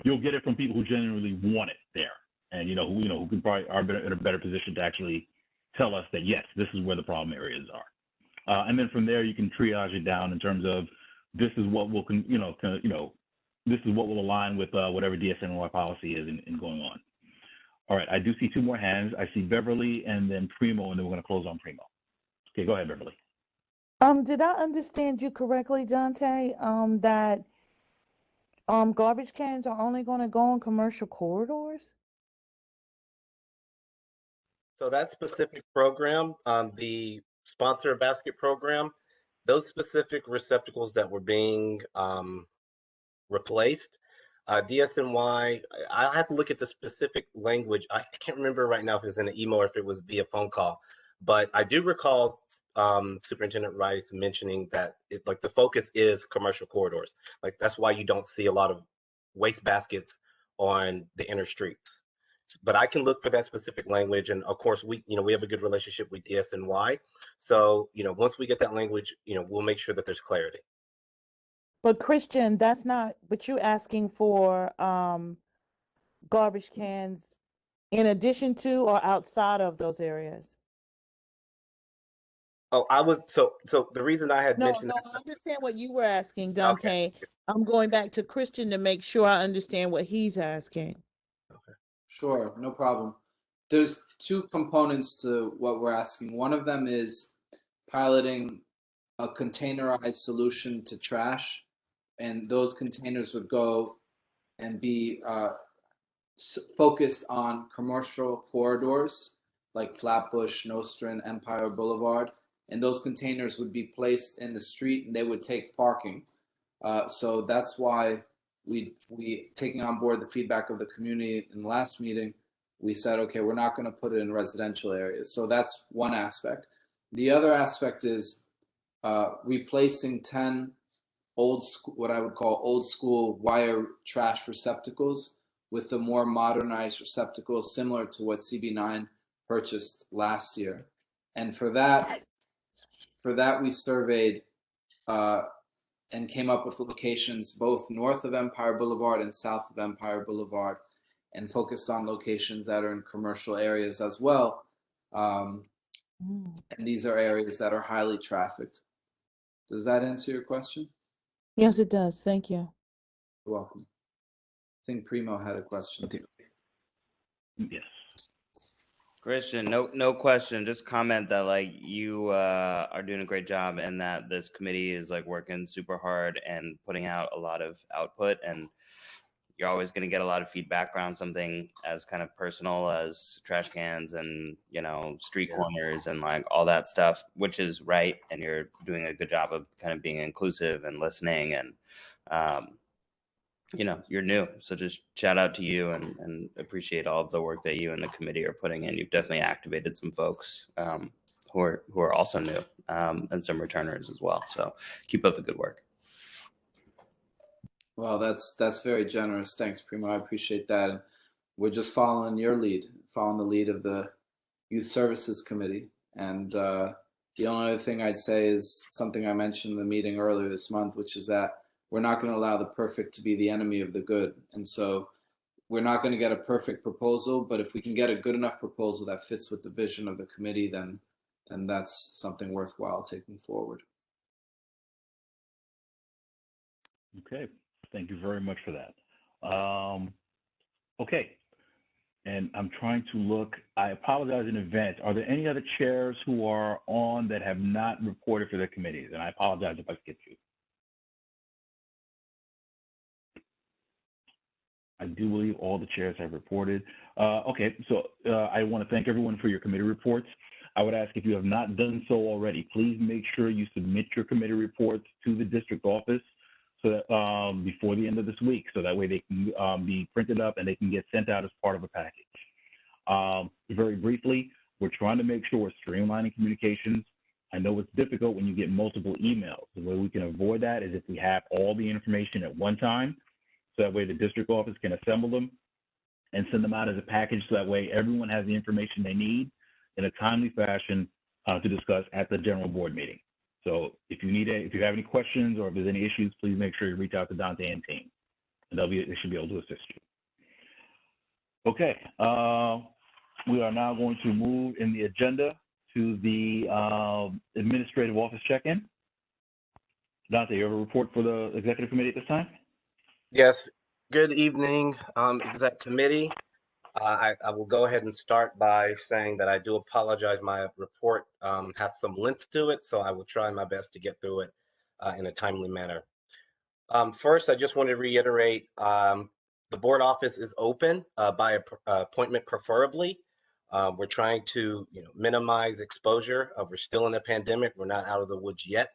you'll get it from people who genuinely want it there, and who can probably are in a better position to actually tell us that yes, this is where the problem areas are, and then from there you can triage it down in terms of this is what will this is what will align with whatever DSNY policy is in going on. All right, I do see two more hands. I see Beverly and then Primo, and then we're going to close on Primo. Okay, go ahead, Beverly. Did I understand you correctly, Dante, that garbage cans are only going to go on commercial corridors? So that specific program, the sponsor basket program, those specific receptacles that were being replaced, DSNY, I'll have to look at the specific language. I can't remember right now if it's in an email or if it was via phone call, but I do recall Superintendent Rice mentioning that the focus is commercial corridors. Like that's why you don't see a lot of waste baskets on the inner streets. But I can look for that specific language, and of course we have a good relationship with DSNY. So once we get that language, we'll make sure that there's clarity. But Christian, that's not. But you're asking for garbage cans in addition to or outside of those areas. Oh, I was so the reason I had mentioned. No, I understand what you were asking, Dante. Okay. I'm going back to Christian to make sure I understand what he's asking. Okay. Sure, no problem. There's two components to what we're asking. One of them is piloting a containerized solution to trash, and those containers would go and be focused on commercial corridors like Flatbush, Nostrand, Empire Boulevard, and those containers would be placed in the street and they would take parking. So that's why we taking on board the feedback of the community in the last meeting, we said, okay, we're not going to put it in residential areas. So that's one aspect. The other aspect is replacing 10 what I would call old school wire trash receptacles with the more modernized receptacles similar to what CB9 purchased last year. And for that, For that, we surveyed and came up with locations both north of Empire Boulevard and south of Empire Boulevard, and focused on locations that are in commercial areas as well. And these are areas that are highly trafficked. Does that answer your question? Yes, it does. Thank you. You're welcome. I think Primo had a question too. Yes. Christian, no question. Just comment that like you are doing a great job, and that this committee is like working super hard and putting out a lot of output, and you're always going to get a lot of feedback around something as kind of personal as trash cans and, you know, street corners and like all that stuff, which is right. And you're doing a good job of kind of being inclusive and listening, and you know, you're new, so just shout out to you, and appreciate all of the work that you and the committee are putting in. You've definitely activated some folks who are also new, and some returners as well. So keep up the good work. Well, that's very generous. Thanks, Primo. I appreciate that. And we're just following your lead, following the lead of the Youth Services Committee. And the only other thing I'd say is something I mentioned in the meeting earlier this month, which is that we're not going to allow the perfect to be the enemy of the good. And so we're not going to get a perfect proposal, but if we can get a good enough proposal that fits with the vision of the committee, then that's something worthwhile taking forward. Okay. Thank you very much for that. Okay. And I'm trying to look. I apologize in advance. Are there any other chairs who are on that have not reported for their committees? And I apologize if I skip you. I do believe all the chairs have reported. Okay, so I want to thank everyone for your committee reports. I would ask, if you have not done so already, please make sure you submit your committee reports to the district office so that before the end of this week, so that way they can be printed up and they can get sent out as part of a package. Very briefly, we're trying to make sure we're streamlining communications. I know it's difficult when you get multiple emails. The way we can avoid that is if we have all the information at one time, so that way the district office can assemble them and send them out as a package, so that way everyone has the information they need in a timely fashion to discuss at the general board meeting. So if you have any questions or if there's any issues, please make sure you reach out to Dante and team, and they should be able to assist you. Okay, we are now going to move in the agenda to the administrative office check-in. Dante, you have a report for the executive committee at this time? Yes. Good evening, exec committee. I will go ahead and start by saying that I do apologize. My report has some length to it, so I will try my best to get through it in a timely manner. First, I just want to reiterate, the board office is open by appointment preferably. We're trying to minimize exposure. We're still in a pandemic. We're not out of the woods yet.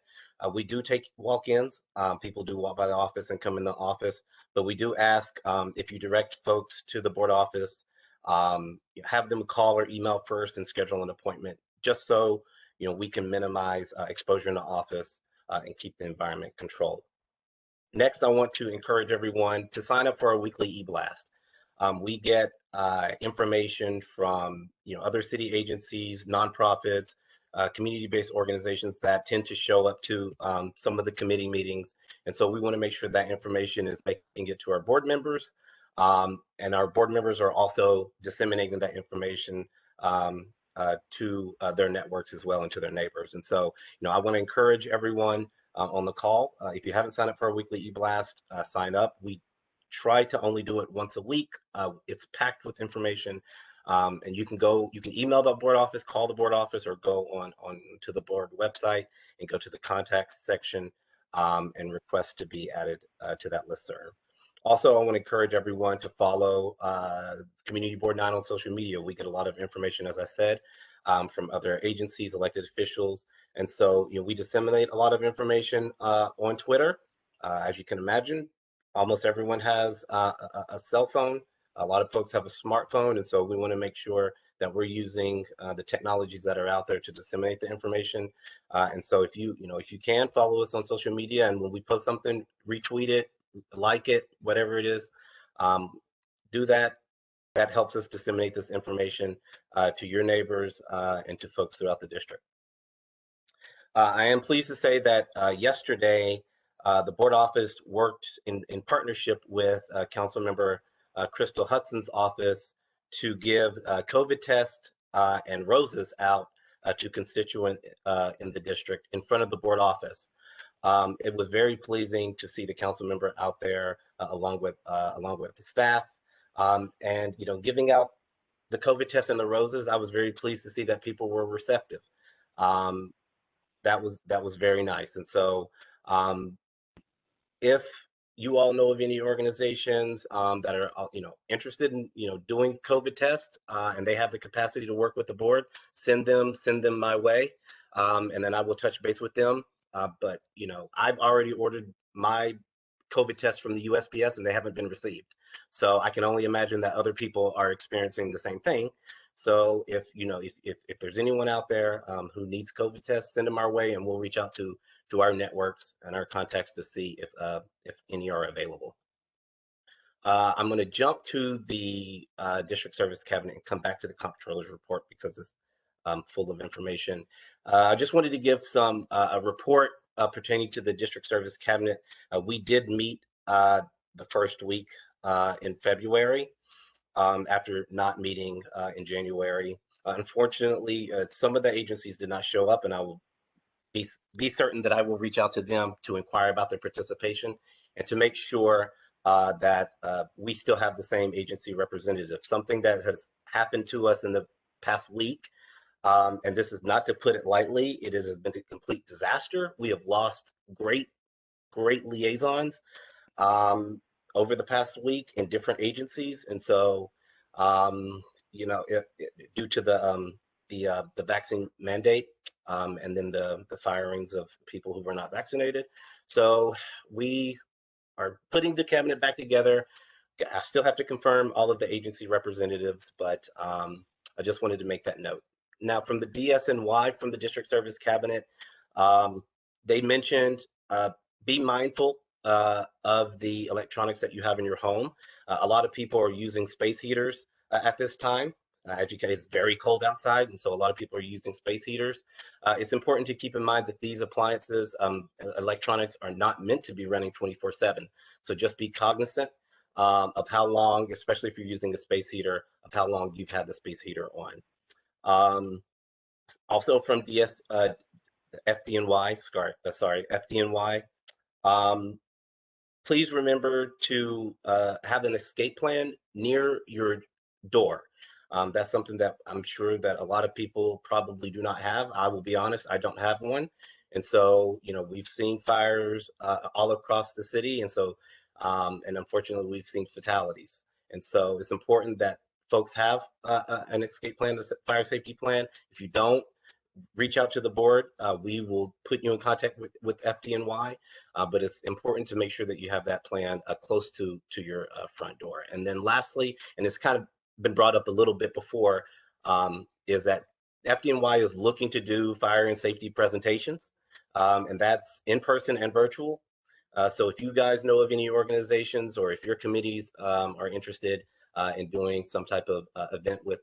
We do take walk-ins. People do walk by the office and come in the office, but we do ask if you direct folks to the board office, have them call or email first and schedule an appointment, just so we can minimize exposure in the office and keep the environment controlled. Next, I want to encourage everyone to sign up for our weekly e-blast. We get information from other city agencies, nonprofits, community-based organizations that tend to show up to some of the committee meetings. And so we want to make sure that information is making it to our board members. And our board members are also disseminating that information to their networks as well, and to their neighbors. And so, I want to encourage everyone on the call. If you haven't signed up for our weekly e-blast, sign up. We try to only do it once a week. It's packed with information. And you can email the board office, call the board office, or go on to the board website and go to the contacts section and request to be added to that listserv. Also, I want to encourage everyone to follow Community Board 9 on social media. We get a lot of information, as I said, from other agencies, elected officials. And so, we disseminate a lot of information on Twitter. As you can imagine, almost everyone has a cell phone. A lot of folks have a smartphone, and so we want to make sure that we're using the technologies that are out there to disseminate the information. And so if you can, follow us on social media, and when we post something, retweet it, like it, whatever it is, do that. That helps us disseminate this information to your neighbors and to folks throughout the district. I am pleased to say that yesterday, the board office worked in partnership with Councilmember Crystal Hudson's office to give COVID tests and roses out to constituent in the district in front of the board office. It was very pleasing to see the council member out there along with the staff, and giving out the COVID tests and the roses. I was very pleased to see that people were receptive. That was very nice. And so if you all know of any organizations that are interested in doing COVID tests and they have the capacity to work with the board, send them my way, and then I will touch base with them. But I've already ordered my COVID tests from the USPS and they haven't been received. So I can only imagine that other people are experiencing the same thing. So if there's anyone out there who needs COVID tests, send them our way, and we'll reach out to our networks and our contacts to see if any are available. I'm going to jump to the district service cabinet and come back to the comptroller's report because it's full of information. I just wanted to give a report pertaining to the district service cabinet. We did meet the first week in February after not meeting in January. Unfortunately, some of the agencies did not show up, and I will be certain that I will reach out to them to inquire about their participation and to make sure that we still have the same agency representative. Something that has happened to us in the past week, and this is not to put it lightly, it has been a complete disaster. We have lost great liaisons over the past week in different agencies, and so due to the vaccine mandate and then the firings of people who were not vaccinated. So we are putting the cabinet back together. I still have to confirm all of the agency representatives, but I just wanted to make that note. Now, from the DSNY, from the District Service Cabinet, they mentioned be mindful of the electronics that you have in your home. A lot of people are using space heaters at this time. As you can, it's very cold outside, and so a lot of people are using space heaters. It's important to keep in mind that these appliances, electronics, are not meant to be running 24/7. So just be cognizant of how long, especially if you're using a space heater, of how long you've had the space heater on. Also from FDNY, FDNY, please remember to have an escape plan near your door. That's something that I'm sure that a lot of people probably do not have. I will be honest, I don't have one. And so, we've seen fires all across the city. And so, and unfortunately, we've seen fatalities. And so it's important that folks have an escape plan, a fire safety plan. If you don't, reach out to the board. We will put you in contact with FDNY, but it's important to make sure that you have that plan close to your front door. And then lastly, and it's kind of been brought up a little bit before, is that FDNY is looking to do fire and safety presentations, and that's in person and virtual. So if you guys know of any organizations or if your committees are interested in doing some type of event with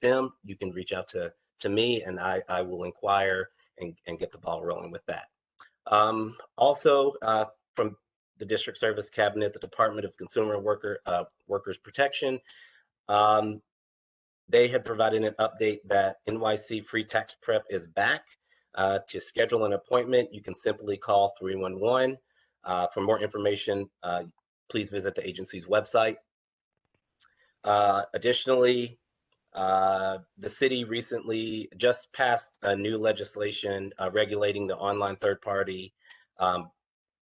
them, you can reach out to me, and I will inquire and get the ball rolling with that. Also, from the District Service Cabinet, the Department of Consumer and Workers Protection, they had provided an update that NYC Free Tax Prep is back. To schedule an appointment, you can simply call 311. For more information, please visit the agency's website. Additionally, the city recently just passed a new legislation regulating the online third-party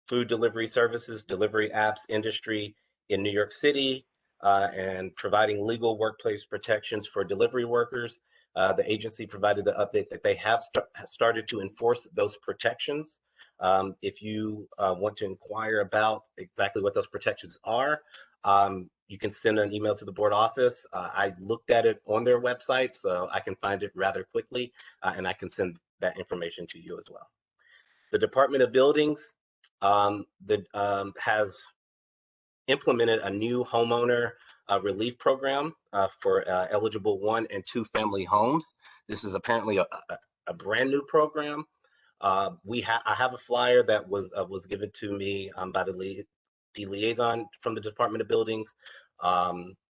food delivery services, delivery apps industry in New York City, and providing legal workplace protections for delivery workers. The agency provided the update that they have started to enforce those protections. If you want to inquire about exactly what those protections are, you can send an email to the board office. I looked at it on their website, so I can find it rather quickly, and I can send that information to you as well. The Department of Buildings has implemented a new homeowner relief program for eligible 1- and 2-family homes. This is apparently a brand new program. I have a flyer that was given to me by the liaison from the Department of Buildings.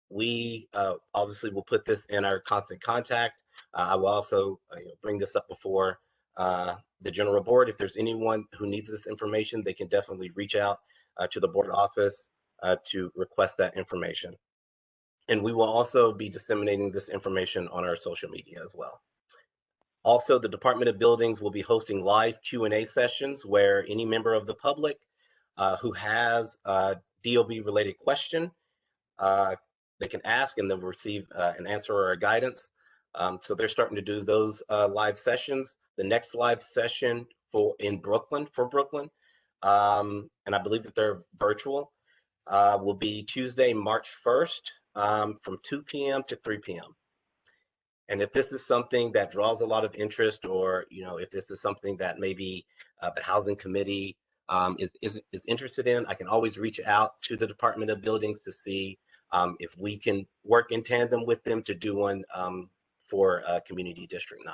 We obviously will put this in our constant contact. I will also bring this up before the general board. If there's anyone who needs this information, they can definitely reach out to the board office to request that information. And we will also be disseminating this information on our social media as well. Also, the Department of Buildings will be hosting live Q&A sessions where any member of the public who has a DOB-related question, they can ask and they'll receive an answer or a guidance. So they're starting to do those live sessions. The next live session for Brooklyn, and I believe that they're virtual, will be Tuesday, March 1st from 2 p.m. to 3 p.m. And if this is something that draws a lot of interest, or if this is something that maybe the Housing Committee is interested in, I can always reach out to the Department of Buildings to see if we can work in tandem with them to do one for Community District 9.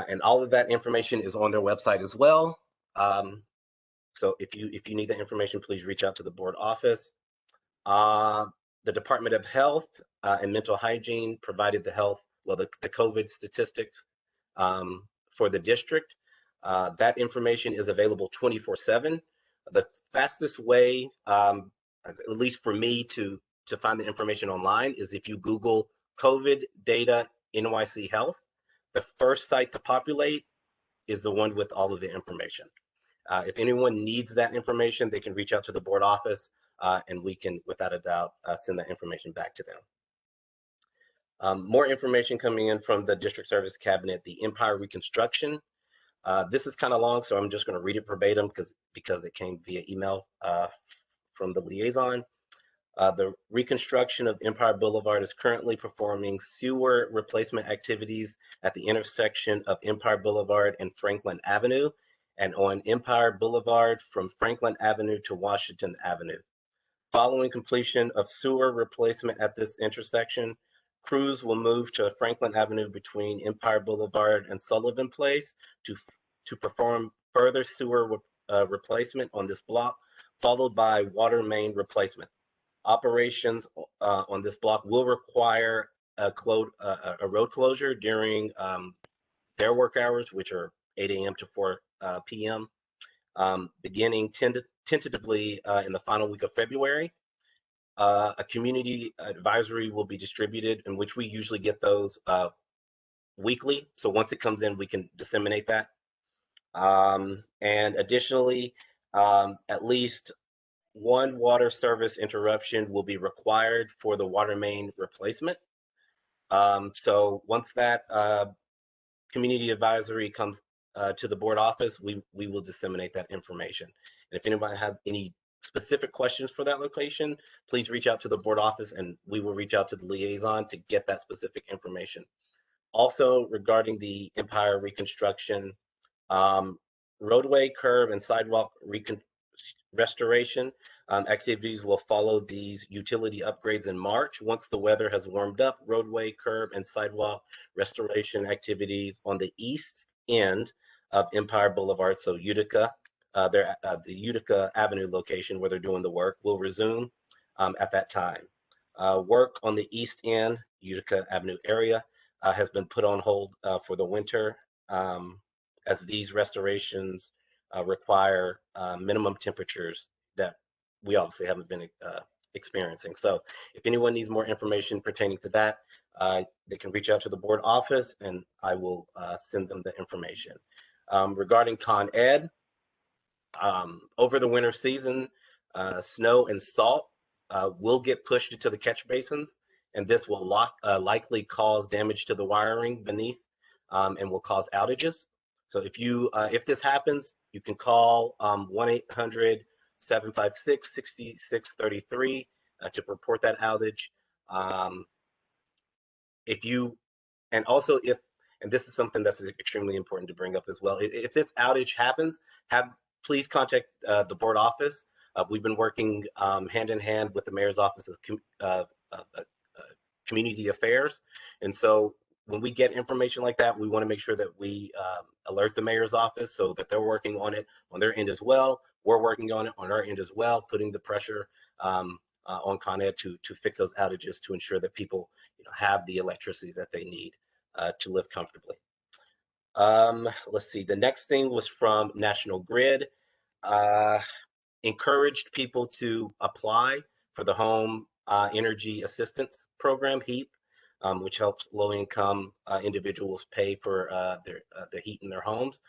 And all of that information is on their website as well. So if you need that information, please reach out to the board office. The Department of Health and Mental Hygiene provided the COVID statistics for the district. That information is available 24/7. The fastest way, at least for me, to find the information online is if you Google COVID data NYC Health. The first site to populate is the one with all of the information. If anyone needs that information, they can reach out to the board office and we can, without a doubt, send that information back to them. More information coming in from the District Service Cabinet, the Empire Reconstruction. This is kind of long, so I'm just going to read it verbatim because it came via email from the liaison. The reconstruction of Empire Boulevard is currently performing sewer replacement activities at the intersection of Empire Boulevard and Franklin Avenue, and on Empire Boulevard from Franklin Avenue to Washington Avenue. Following completion of sewer replacement at this intersection, crews will move to Franklin Avenue between Empire Boulevard and Sullivan Place to perform further sewer replacement on this block, followed by water main replacement. Operations on this block will require a road closure during their work hours, which are 8 a.m. to 4 p.m., beginning tentatively in the final week of February. A community advisory will be distributed, in which we usually get those weekly. So once it comes in, we can disseminate that. And additionally, at least one water service interruption will be required for the water main replacement. So once that community advisory comes to the board office, we will disseminate that information. And if anybody has any specific questions for that location, please reach out to the board office and we will reach out to the liaison to get that specific information. Also, regarding the Empire reconstruction, roadway, curb, and sidewalk restoration activities will follow these utility upgrades in March. Once the weather has warmed up, roadway, curb, and sidewalk restoration activities on the east end of Empire Boulevard, so Utica, the Utica Avenue location where they're doing the work, will resume at that time. Work on the east end, Utica Avenue area, has been put on hold for the winter, as these restorations require minimum temperatures that we obviously haven't been experiencing. So if anyone needs more information pertaining to that, they can reach out to the board office and I will send them the information. Regarding Con Ed, over the winter season, snow and salt will get pushed into the catch basins, and this will likely cause damage to the wiring beneath and will cause outages. So if this happens, you can call 1-800-756-6633 to report that outage. And this is something that's extremely important to bring up as well. If this outage happens, please contact the board office. We've been working hand in hand with the mayor's office of community affairs. And so when we get information like that, we want to make sure that we alert the mayor's office so that they're working on it on their end as well. We're working on it on our end as well, putting the pressure on Con Ed to fix those outages to ensure that people have the electricity that they need to live comfortably. Let's see, the next thing was from National Grid. Encouraged people to apply for the Home Energy Assistance Program, HEAP, which helps low-income individuals pay for the heat in their homes.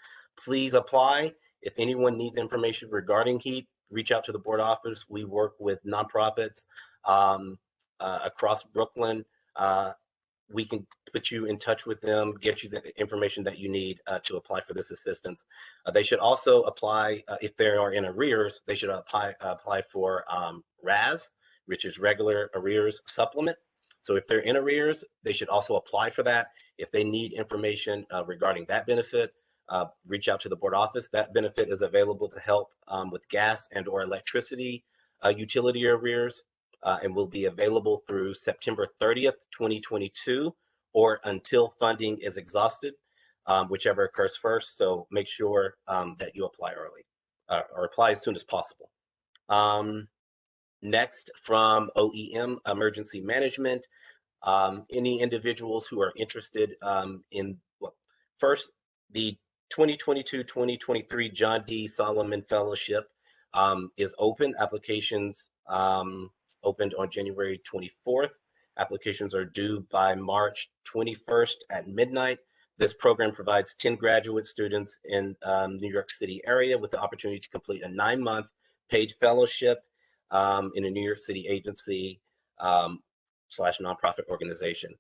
Please apply. If anyone needs information regarding HEAP, reach out to the board office. We work with nonprofits across Brooklyn. We can put you in touch with them, get you the information that you need to apply for this assistance. They should also apply, if they are in arrears, they should apply for RAS, which is regular arrears supplement. So if they're in arrears, they should also apply for that. If they need information regarding that benefit, reach out to the board office. That benefit is available to help with gas and or electricity utility arrears. And will be available through September 30th, 2022, or until funding is exhausted, whichever occurs first. So make sure that you apply early or apply as soon as possible. Next, from OEM Emergency Management, any individuals who are interested in, well, first, the 2022-2023 John D. Solomon Fellowship is open. Applications opened on January 24th. Applications are due by March 21st at midnight. This program provides 10 graduate students in New York City area with the opportunity to complete a 9-month paid fellowship in a New York City agency slash nonprofit organization.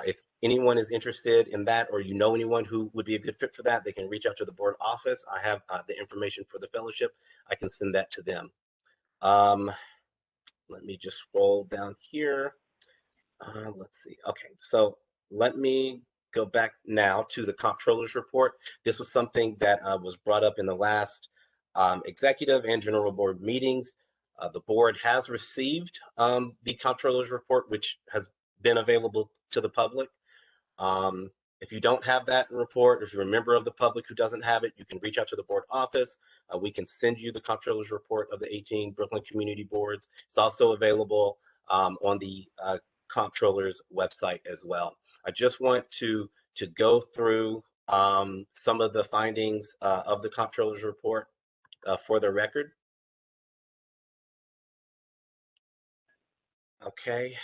If anyone is interested in that, or you know anyone who would be a good fit for that, they can reach out to the board office. I have the information for the fellowship. I can send that to them. Let me just scroll down here. Let's see. Okay, so let me go back now to the Comptroller's report. This was something that was brought up in the last executive and general board meetings. The board has received the Comptroller's report, which has been available to the public. If you don't have that report, if you're a member of the public who doesn't have it, you can reach out to the board office. We can send you the Comptroller's report of the 18 Brooklyn community boards. It's also available on the Comptroller's website as well. I just want to go through some of the findings of the Comptroller's report for the record. Okay.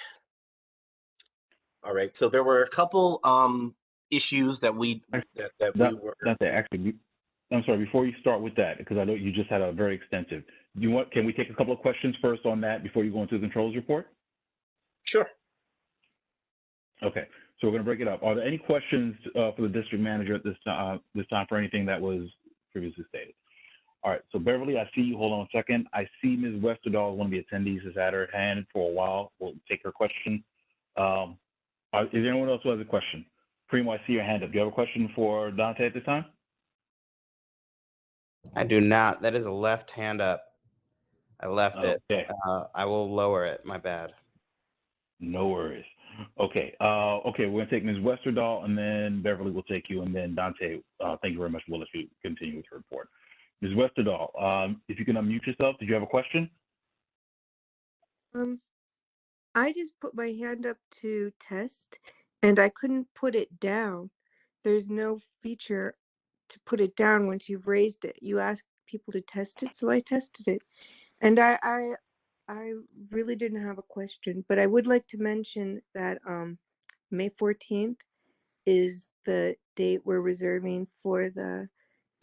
All right. So there were a couple issues that we were. Actually, I'm sorry. Before you start with that, because I know you just had a very extensive. Can we take a couple of questions first on that before you go into the controls report? Sure. Okay. So we're going to break it up. Are there any questions for the district manager at this time for anything that was previously stated? All right. So Beverly, I see you. Hold on a second. I see Ms. Westerdahl, one of the attendees, has had her hand for a while. We'll take her question. Is there anyone else who has a question? Primo, I see your hand up. Do you have a question for Dante at this time? I do not. That is a left hand up. I left it. Okay. I will lower it. My bad. No worries. Okay. Okay, we're going to take Ms. Westerdahl, and then Beverly will take you, and then Dante, thank you very much. We'll let you continue with your report. Ms. Westerdahl, if you can unmute yourself, did you have a question? I just put my hand up to test and I couldn't put it down. There's no feature to put it down once you've raised it. You ask people to test it, so I tested it. And I really didn't have a question, but I would like to mention that May 14th is the date we're reserving for the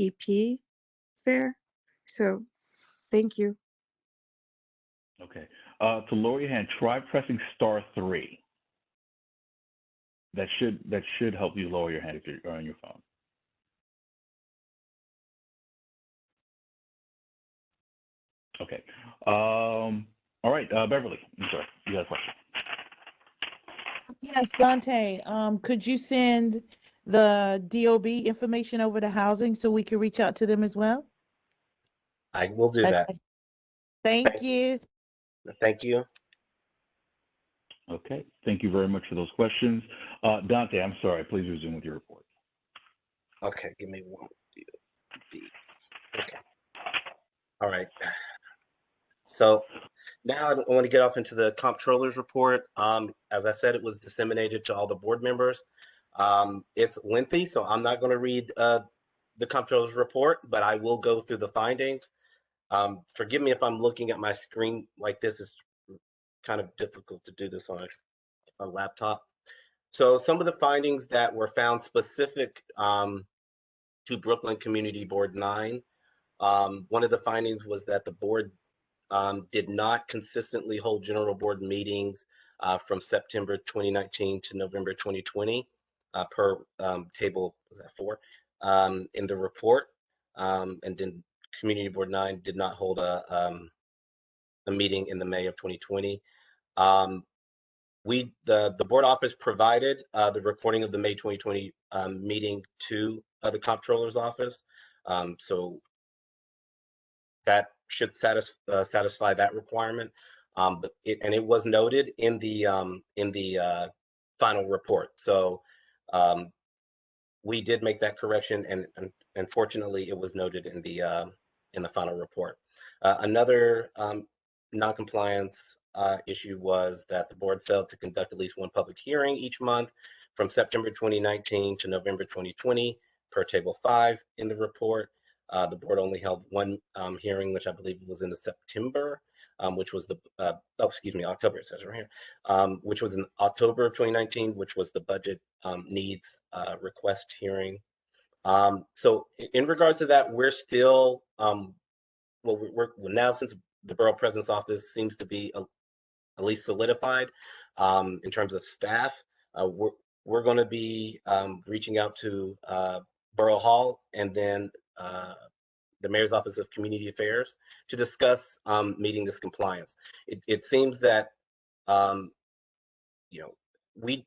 EP fair. So thank you. Okay. To lower your hand, try pressing *3. That should help you lower your hand if you're on your phone. Okay. All right, Beverly, I'm sorry, you had a question. Yes, Dante, could you send the DOB information over to housing so we can reach out to them as well? I will do that. Thank you. Thank you. Okay, thank you very much for those questions. Dante, I'm sorry, please resume with your report. Okay, give me one. Okay. All right. So now I want to get off into the comptroller's report. As I said, it was disseminated to all the board members. It's lengthy, so I'm not going to read the comptroller's report, but I will go through the findings. Forgive me if I'm looking at my screen like this. Is kind of difficult to do this on a laptop. So some of the findings that were found specific to Brooklyn Community Board 9, one of the findings was that the board did not consistently hold general board meetings from September 2019 to November 2020 per table, was that 4, in the report. And then Community Board 9 did not hold a meeting in the May of 2020. The board office provided the recording of the May 2020 meeting to the comptroller's office. So that should satisfy that requirement. But it was noted in the final report. So we did make that correction, and unfortunately, it was noted in the final report. Another non-compliance issue was that the board failed to conduct at least one public hearing each month from September 2019 to November 2020 per table 5 in the report. The board only held one hearing, which I believe was in the September, which was the, October, it says right here, which was in October of 2019, which was the budget needs request hearing. So in regards to that, we're still, we're now, since the Borough President's Office seems to be at least solidified in terms of staff, we're going to be reaching out to Borough Hall and then the Mayor's Office of Community Affairs to discuss meeting this compliance. It seems that, we,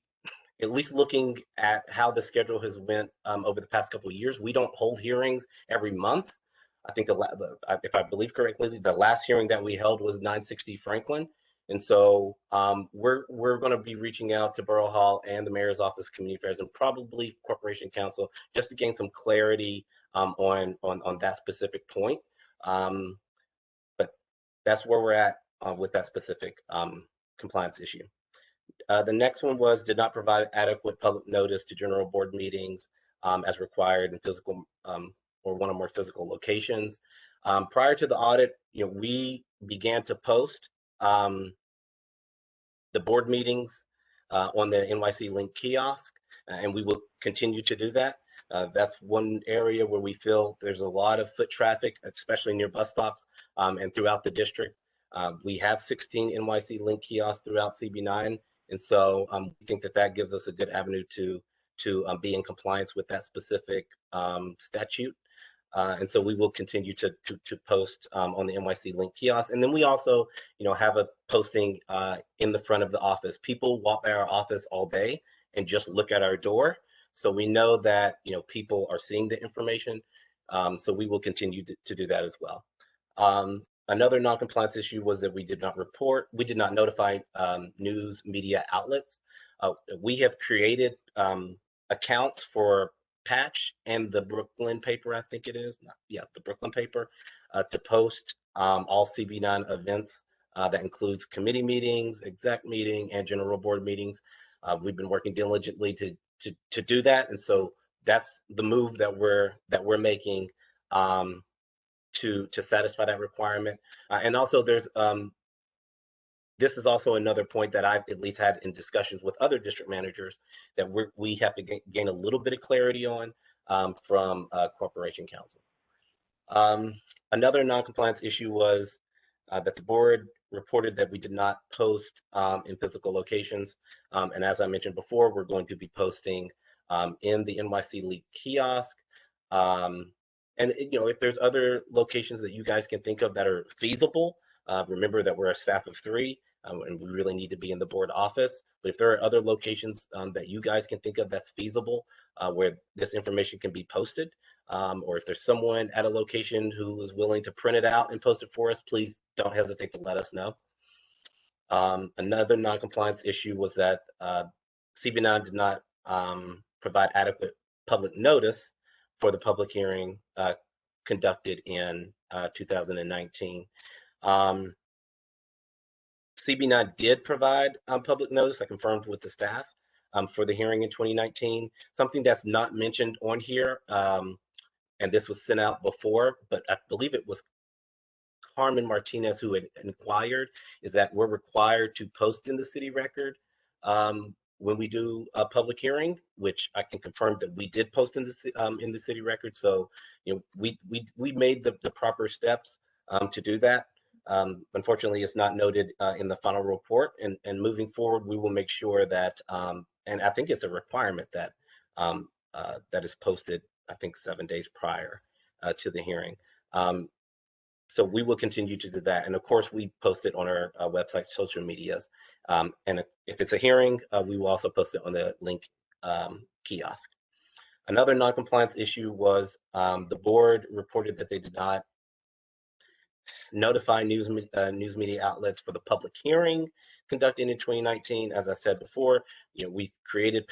at least looking at how the schedule has went over the past couple of years, we don't hold hearings every month. I think if I believe correctly, the last hearing that we held was 960 Franklin. And so we're going to be reaching out to Borough Hall and the Mayor's Office of Community Affairs and probably Corporation Council just to gain some clarity on that specific point. But that's where we're at with that specific compliance issue. The next one was did not provide adequate public notice to general board meetings as required in physical or one or more physical locations. Prior to the audit, we began to post the board meetings on the NYC Link kiosk, and we will continue to do that. That's one area where we feel there's a lot of foot traffic, especially near bus stops and throughout the district. We have 16 NYC Link kiosks throughout CB9, and so we think that gives us a good avenue to be in compliance with that specific statute. And so we will continue to post on the NYC Link kiosk. And then we also, have a posting in the front of the office. People walk by our office all day and just look at our door. So we know that, people are seeing the information. So we will continue to do that as well. Another non-compliance issue was that we did not notify news media outlets. We have created accounts for Patch and the Brooklyn paper, I think it is. The Brooklyn paper, to post all CB9 events. That includes committee meetings, exec meeting, and general board meetings. We've been working diligently to do that, and so that's the move that we're making to satisfy that requirement. And also, there's this is also another point that I've at least had in discussions with other district managers that we have to gain a little bit of clarity on from Corporation Council. Another non-compliance issue was that the board reported that we did not post in physical locations. And as I mentioned before, we're going to be posting in the NYC League kiosk. And if there's other locations that you guys can think of that are feasible, remember that we're a staff of 3 and we really need to be in the board office. But if there are other locations that you guys can think of that's feasible, where this information can be posted, or if there's someone at a location who is willing to print it out and post it for us, please don't hesitate to let us know. Another non-compliance issue was that CB9 did not provide adequate public notice for the public hearing conducted in 2019. CB9 did provide public notice. I confirmed with the staff for the hearing in 2019. Something that's not mentioned on here, and this was sent out before, but I believe it was Carmen Martinez who had inquired, is that we're required to post in the city record when we do a public hearing, which I can confirm that we did post in the city record. So, you know, we made the proper steps to do that. Unfortunately, it's not noted in the final report. And moving forward, we will make sure that, and I think it's a requirement that that is posted, I think 7 days prior to the hearing. So we will continue to do that. And of course, we post it on our website, social medias. And if it's a hearing, we will also post it on the link kiosk. Another non-compliance issue was the board reported that they did not notify news media outlets for the public hearing conducted in 2019. As I said before, you know, we created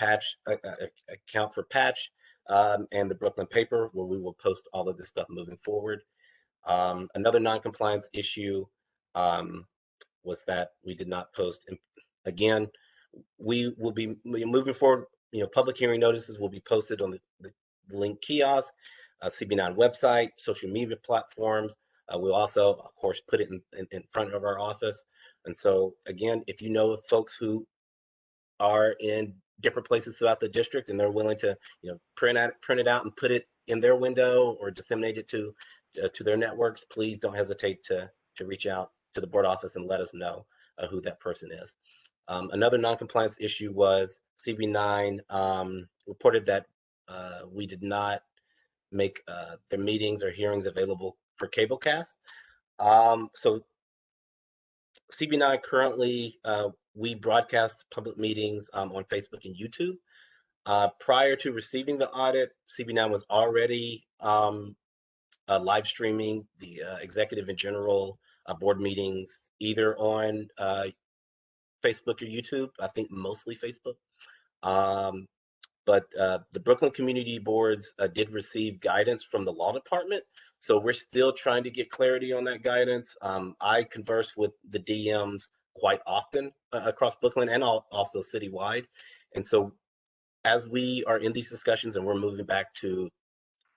account for Patch and the Brooklyn paper, where we will post all of this stuff moving forward. Another non-compliance issue was that we did not post. And again, we will be moving forward. You know, public hearing notices will be posted on the link kiosk, CB9 website, social media platforms. We'll also, of course, put it in front of our office. And so, again, if you know of folks who are in different places throughout the district and they're willing to, you know, print it out and put it in their window or disseminate it to their networks, please don't hesitate to reach out to the board office and let us know who that person is. Another non-compliance issue was CB9 reported that we did not make their meetings or hearings available for cablecast. So CB9 currently, we broadcast public meetings on Facebook and YouTube. Prior to receiving the audit, CB9 was already live streaming the executive and general board meetings, either on Facebook or YouTube. I think mostly Facebook. But the Brooklyn Community Boards did receive guidance from the law department. So we're still trying to get clarity on that guidance. I converse with the DMs quite often across Brooklyn and also citywide. And so as we are in these discussions and we're moving back to,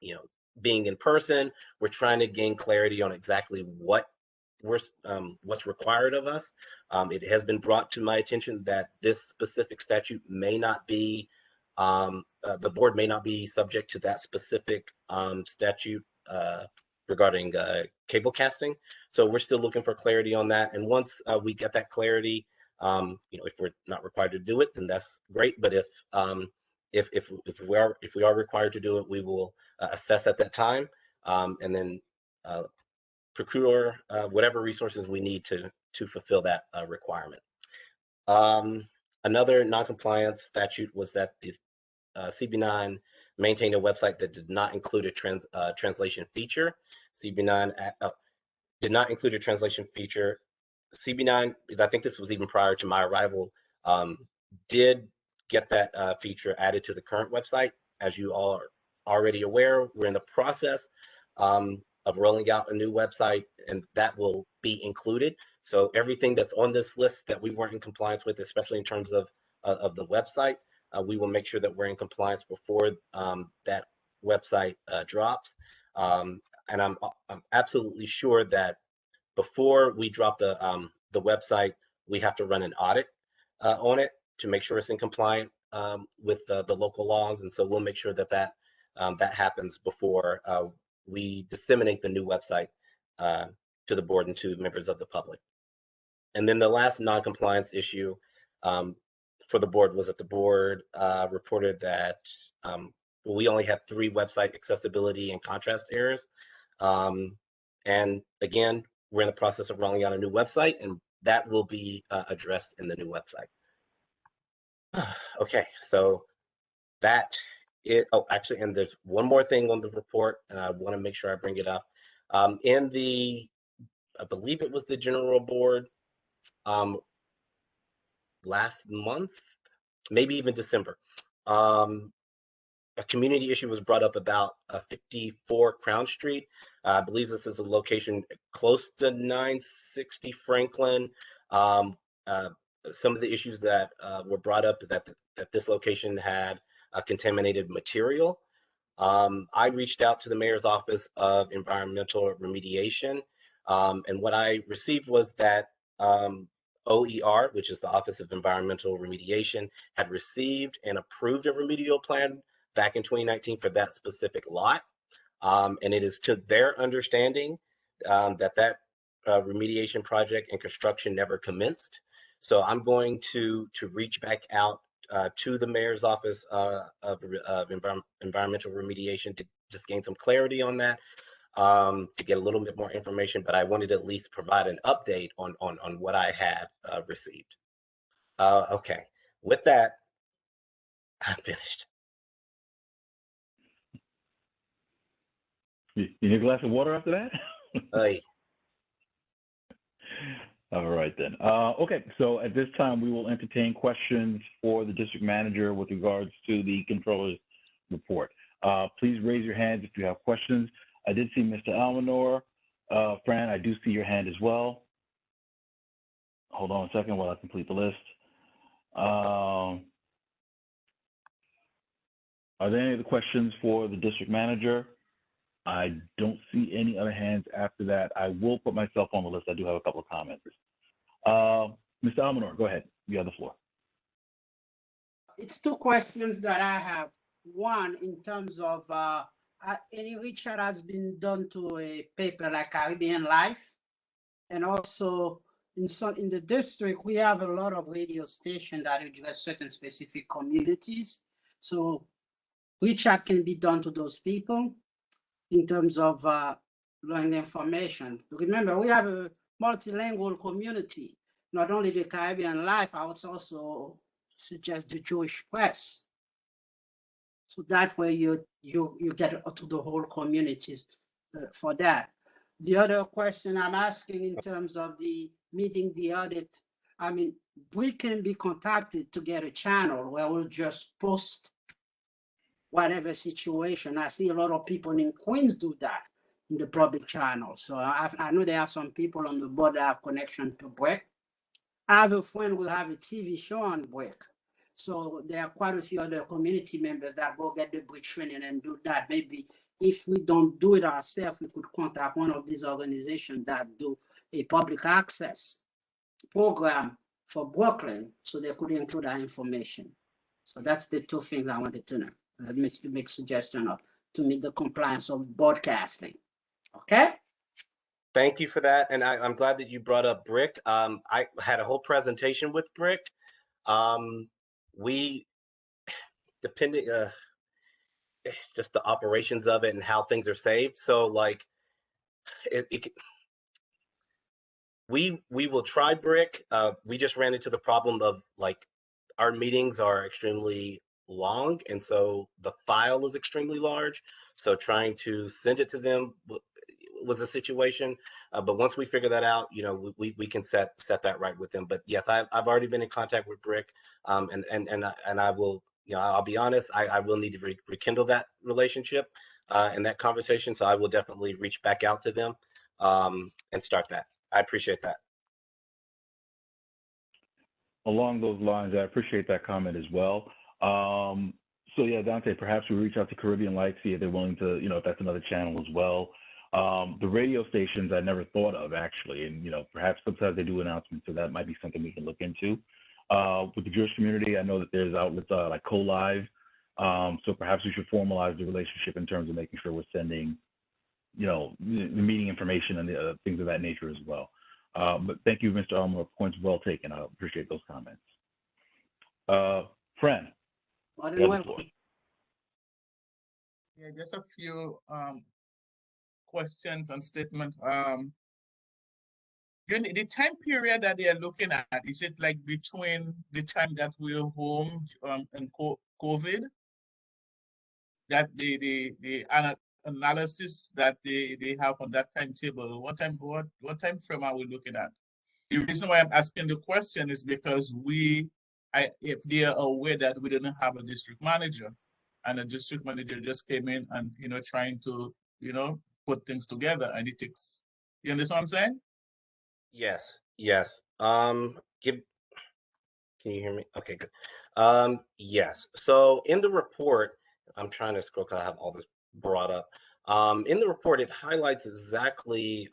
you know, being in person, we're trying to gain clarity on exactly what's required of us. It has been brought to my attention that this specific statute may not be, the board may not be subject to that specific statute regarding cable casting. So we're still looking for clarity on that. And once we get that clarity, you know, if we're not required to do it, then that's great. But if we are required to do it, we will assess at that time and then procure whatever resources we need to fulfill that requirement. Another non-compliance statute was that the CB9 maintained a website that did not include a translation feature. CB9 did not include a translation feature. CB9, I think this was even prior to my arrival, did get that feature added to the current website. As you all are already aware, we're in the process of rolling out a new website, and that will be included. So everything that's on this list that we weren't in compliance with, especially in terms of the website, we will make sure that we're in compliance before that website drops. And I'm absolutely sure that before we drop the website, we have to run an audit on it to make sure it's in compliance with the local laws. And so we'll make sure that that happens before we disseminate the new website to the board and to members of the public. And then the last non-compliance issue for the board was that the board reported that we only had 3 website accessibility and contrast errors. And again, we're in the process of rolling out a new website, and that will be addressed in the new website. Okay, so that it, oh, actually, and there's one more thing on the report, and I want to make sure I bring it up. In the, I believe it was the general board last month, maybe even December. a community issue was brought up about 54 Crown Street. I believe this is a location close to 960 Franklin. Some of the issues that were brought up that this location had contaminated material. I reached out to the mayor's office of environmental remediation, and what I received was that OER, which is the Office of Environmental Remediation, had received and approved a remedial plan back in 2019 for that specific lot. And it is to their understanding that remediation project and construction never commenced. So I'm going to reach back out to the mayor's office of environmental remediation to just gain some clarity on that, to get a little bit more information, but I wanted to at least provide an update on what I had received. Okay, with that, I'm finished. You need a glass of water after that? Hey. All right then. Okay, so at this time we will entertain questions for the district manager with regards to the controller's report. Please raise your hands if you have questions. I did see Mr. Almanor. Fran, I do see your hand as well. Hold on a second while I complete the list. Are there any other questions for the district manager? I don't see any other hands after that. I will put myself on the list. I do have a couple of comments. Mr. Almanor, go ahead. You have the floor. It's two questions that I have. One, in terms of any reach out has been done to a paper like Caribbean Life, and also in the district we have a lot of radio stations that address certain specific communities. So reach out can be done to those people in terms of learning information. Remember, we have a multilingual community. Not only the Caribbean Life, I would also suggest the Jewish Press. So that way you get to the whole community for that. The other question I'm asking in terms of the meeting the audit, I mean, we can be contacted to get a channel where we'll just post whatever situation. I see a lot of people in Queens do that in the public channel. So I know there are some people on the board that have connection to BREC. I have a friend who have a TV show on BREC. So there are quite a few other community members that go get the BREC training and do that. Maybe if we don't do it ourselves, we could contact one of these organizations that do a public access program for Brooklyn, so they could include our information. So that's the two things I wanted to know. Make suggestion of to meet the compliance of broadcasting. Okay. Thank you for that, and I'm glad that you brought up BRIC. I had a whole presentation with BRIC. We, depending, just the operations of it and how things are saved. So like, we will try BRIC. We just ran into the problem of like, our meetings are extremely long, and so the file is extremely large. So trying to send it to them was a situation, but once we figure that out, you know, we can set that right with them. But yes, I've already been in contact with BRIC, and I will, you know, I'll be honest, I will need to rekindle that relationship and that conversation. So I will definitely reach back out to them and start that. I appreciate that. Along those lines, I appreciate that comment as well. So yeah, Dante, perhaps we reach out to Caribbean Light, see if they're willing to, you know, if that's another channel as well. The radio stations I never thought of actually, and you know, perhaps sometimes they do announcements, so that might be something we can look into. With the Jewish community, I know that there's outlets like Co-Live, so perhaps we should formalize the relationship in terms of making sure we're sending, you know, the meeting information and the things of that nature as well. But thank you, Mr. Almore. Points well taken. I appreciate those comments. Fran, yeah, just a few questions and statements. The time period that they are looking at, is it like between the time that we're home and COVID, that the analysis that they have on that timetable? What time frame are we looking at? The reason why I'm asking the question is because if they are aware that we didn't have a district manager, and a district manager just came in and, you know, trying to, you know, put things together, and it takes, you understand what I'm saying? Yes, yes. Give, can you hear me? Okay, good. Yes. So in the report, I'm trying to scroll because I have all this brought up. In the report, it highlights exactly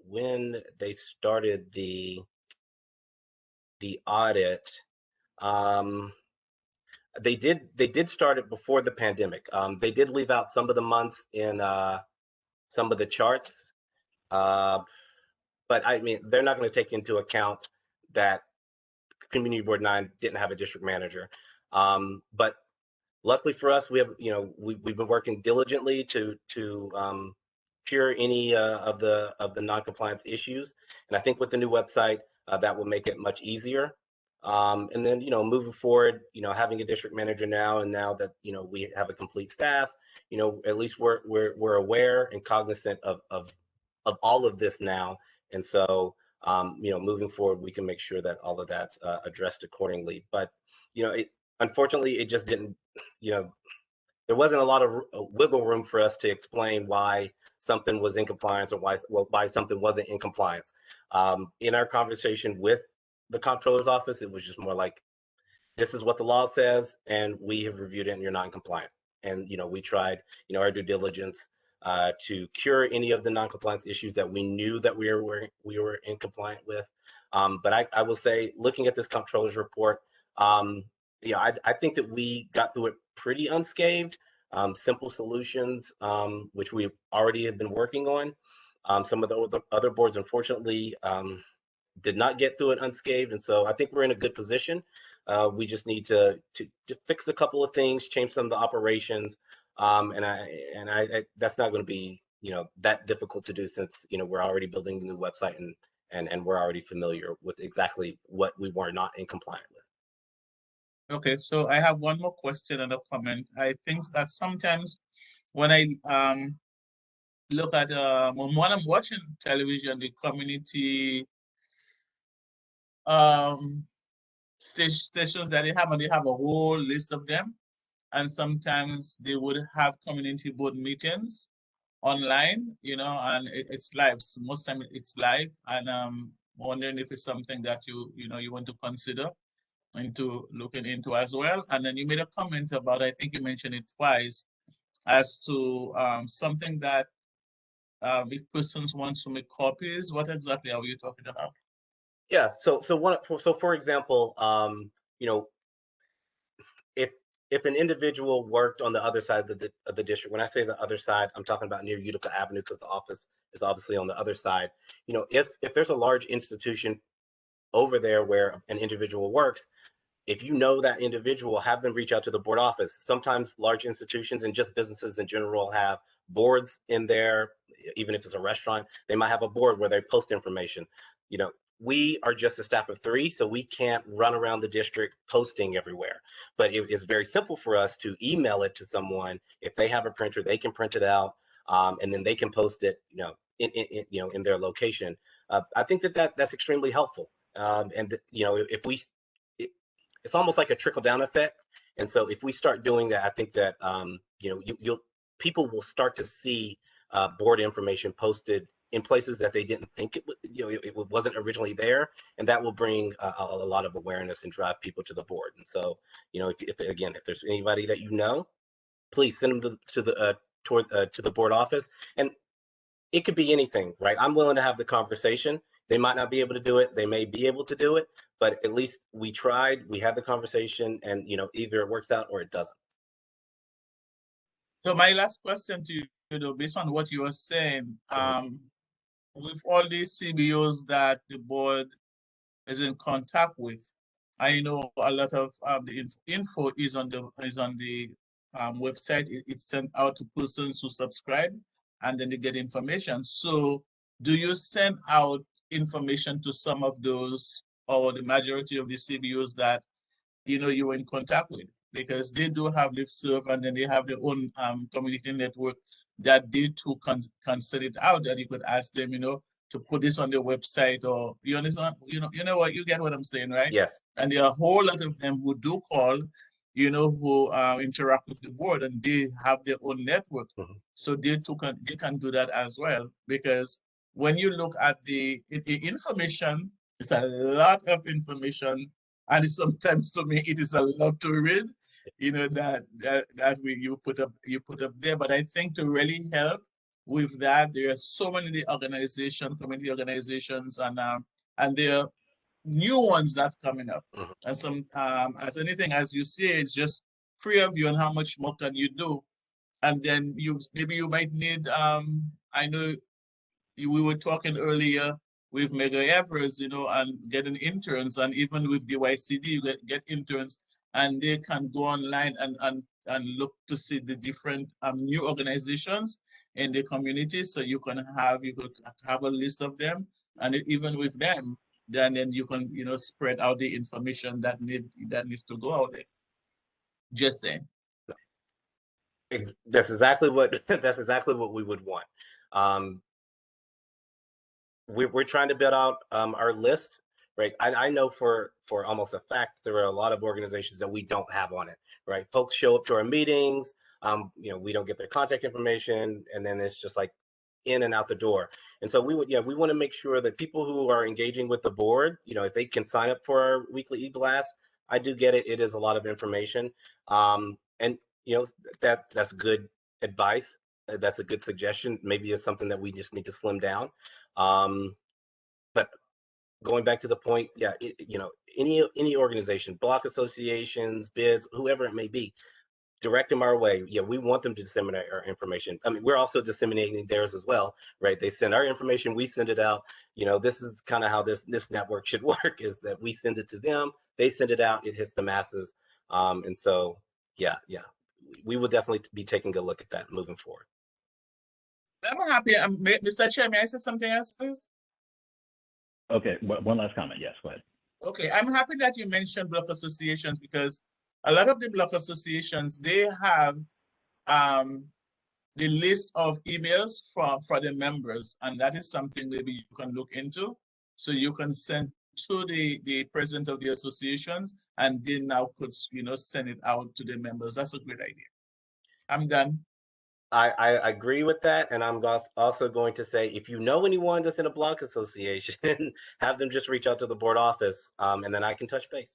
when they started the audit. They did start it before the pandemic. They did leave out some of the months in some of the charts, but I mean they're not going to take into account that Community Board 9 didn't have a district manager. But luckily for us, we have, you know, we've been working diligently to cure any of the non-compliance issues, and I think with the new website that will make it much easier. And then, you know, moving forward, you know, having a district manager now, and now that, you know, we have a complete staff, you know, at least we're aware and cognizant of all of this now, and so you know, moving forward, we can make sure that all of that's addressed accordingly. But you know, unfortunately, it just didn't. You know, there wasn't a lot of wiggle room for us to explain why something was in compliance or why something wasn't in compliance. In our conversation with the comptroller's office, it was just more like, this is what the law says, and we have reviewed it, and you're non-compliant. And you know, we tried, you know, our due diligence to cure any of the non-compliance issues that we knew that we were in compliant with. But I will say, looking at this comptroller's report, yeah, I think that we got through it pretty unscathed. Simple solutions, which we already have been working on. Some of the other boards, unfortunately, did not get through it unscathed, and so I think we're in a good position. We just need to fix a couple of things, change some of the operations, and I that's not going to be, you know, that difficult to do, since, you know, we're already building the new website, and we're already familiar with exactly what we were not in compliance with. Okay, so I have one more question and a comment. I think that sometimes when I look at when I'm watching television, the community stations that they have, and they have a whole list of them, and sometimes they would have community board meetings online, you know, and it's live. Most time it's live, and wondering if it's something that you know you want to consider into looking into as well. And then you made a comment about, I think you mentioned it twice, as to something that if persons want to make copies, what exactly are you talking about? Yeah. So for example, you know, if an individual worked on the other side of the district, when I say the other side, I'm talking about near Utica Avenue, because the office is obviously on the other side. You know, if there's a large institution over there where an individual works, if you know that individual, have them reach out to the board office. Sometimes large institutions and just businesses in general have boards in there. Even if it's a restaurant, they might have a board where they post information. You know, we are just a staff of 3, so we can't run around the district posting everywhere. But it is very simple for us to email it to someone. If they have a printer, they can print it out, and then they can post it, you know, in their location. I think that's extremely helpful. And you know, if we, it's almost like a trickle down effect. And so if we start doing that, I think that you know, people will start to see board information posted in places that they didn't think it would, you know, it wasn't originally there, and that will bring a lot of awareness and drive people to the board. And so, you know, if again, if there's anybody that you know, please send them to the board office. And it could be anything, right? I'm willing to have the conversation. They might not be able to do it. They may be able to do it, but at least we tried, we had the conversation, and, you know, either it works out or it doesn't. So my last question to you, though, based on what you were saying, with all these CBOs that the board is in contact with, I know a lot of the info is on the website. It's sent out to persons who subscribe, and then they get information. So do you send out information to some of those, or the majority of the CBOs that you know you were in contact with? Because they do have listserv, and then they have their own community network that they too can set it out, that you could ask them, you know, to put this on their website, or you understand, you know what, you get what I'm saying, right? Yes. And there are a whole lot of them who do call who interact with the board, and they have their own network. Mhm. So they can do that as well, because when you look at the information, it's a lot of information, and sometimes to me it is a lot to read. You put up there. But I think to really help with that, there are so many organizations, community organizations, and there are new ones that's coming up. Mhm. And some as anything, as you say, it's just free of you and how much more can you do. And then maybe you might need I know we were talking earlier with Mega Evers, and getting interns, and even with the YCD, you get interns, and they can go online and look to see the different new organizations in the community. So you could have a list of them, and even with them, then you can spread out the information that needs to go out there. Just saying. That's exactly what that's exactly what we would want. We're trying to build out our list, right? I know for almost a fact there are a lot of organizations that we don't have on it, right? Folks show up to our meetings, we don't get their contact information, and then it's just like in and out the door. And so we want to make sure that people who are engaging with the board, if they can sign up for our weekly e-blast. I do get it. It is a lot of information, and that's good advice. That's a good suggestion. Maybe it's something that we just need to slim down. But going back to the point, any organization, block associations, bids, whoever it may be, direct them our way. Yeah, we want them to disseminate our information. I mean, we're also disseminating theirs as well, right? They send our information, we send it out. This is kind of how this network should work, is that we send it to them, they send it out, it hits the masses. And so, yeah, we will definitely be taking a look at that moving forward. I'm happy. Mr. Chair, may I say something else, please? Okay, one last comment. Yes, go ahead. Okay, I'm happy that you mentioned block associations, because a lot of the block associations, they have the list of emails for the members, and that is something maybe you can look into. So you can send to the president of the associations, and they now could send it out to the members. That's a great idea. I'm done. I agree with that, and I'm also going to say, if you know anyone that's in a block association, have them just reach out to the board office, and then I can touch base.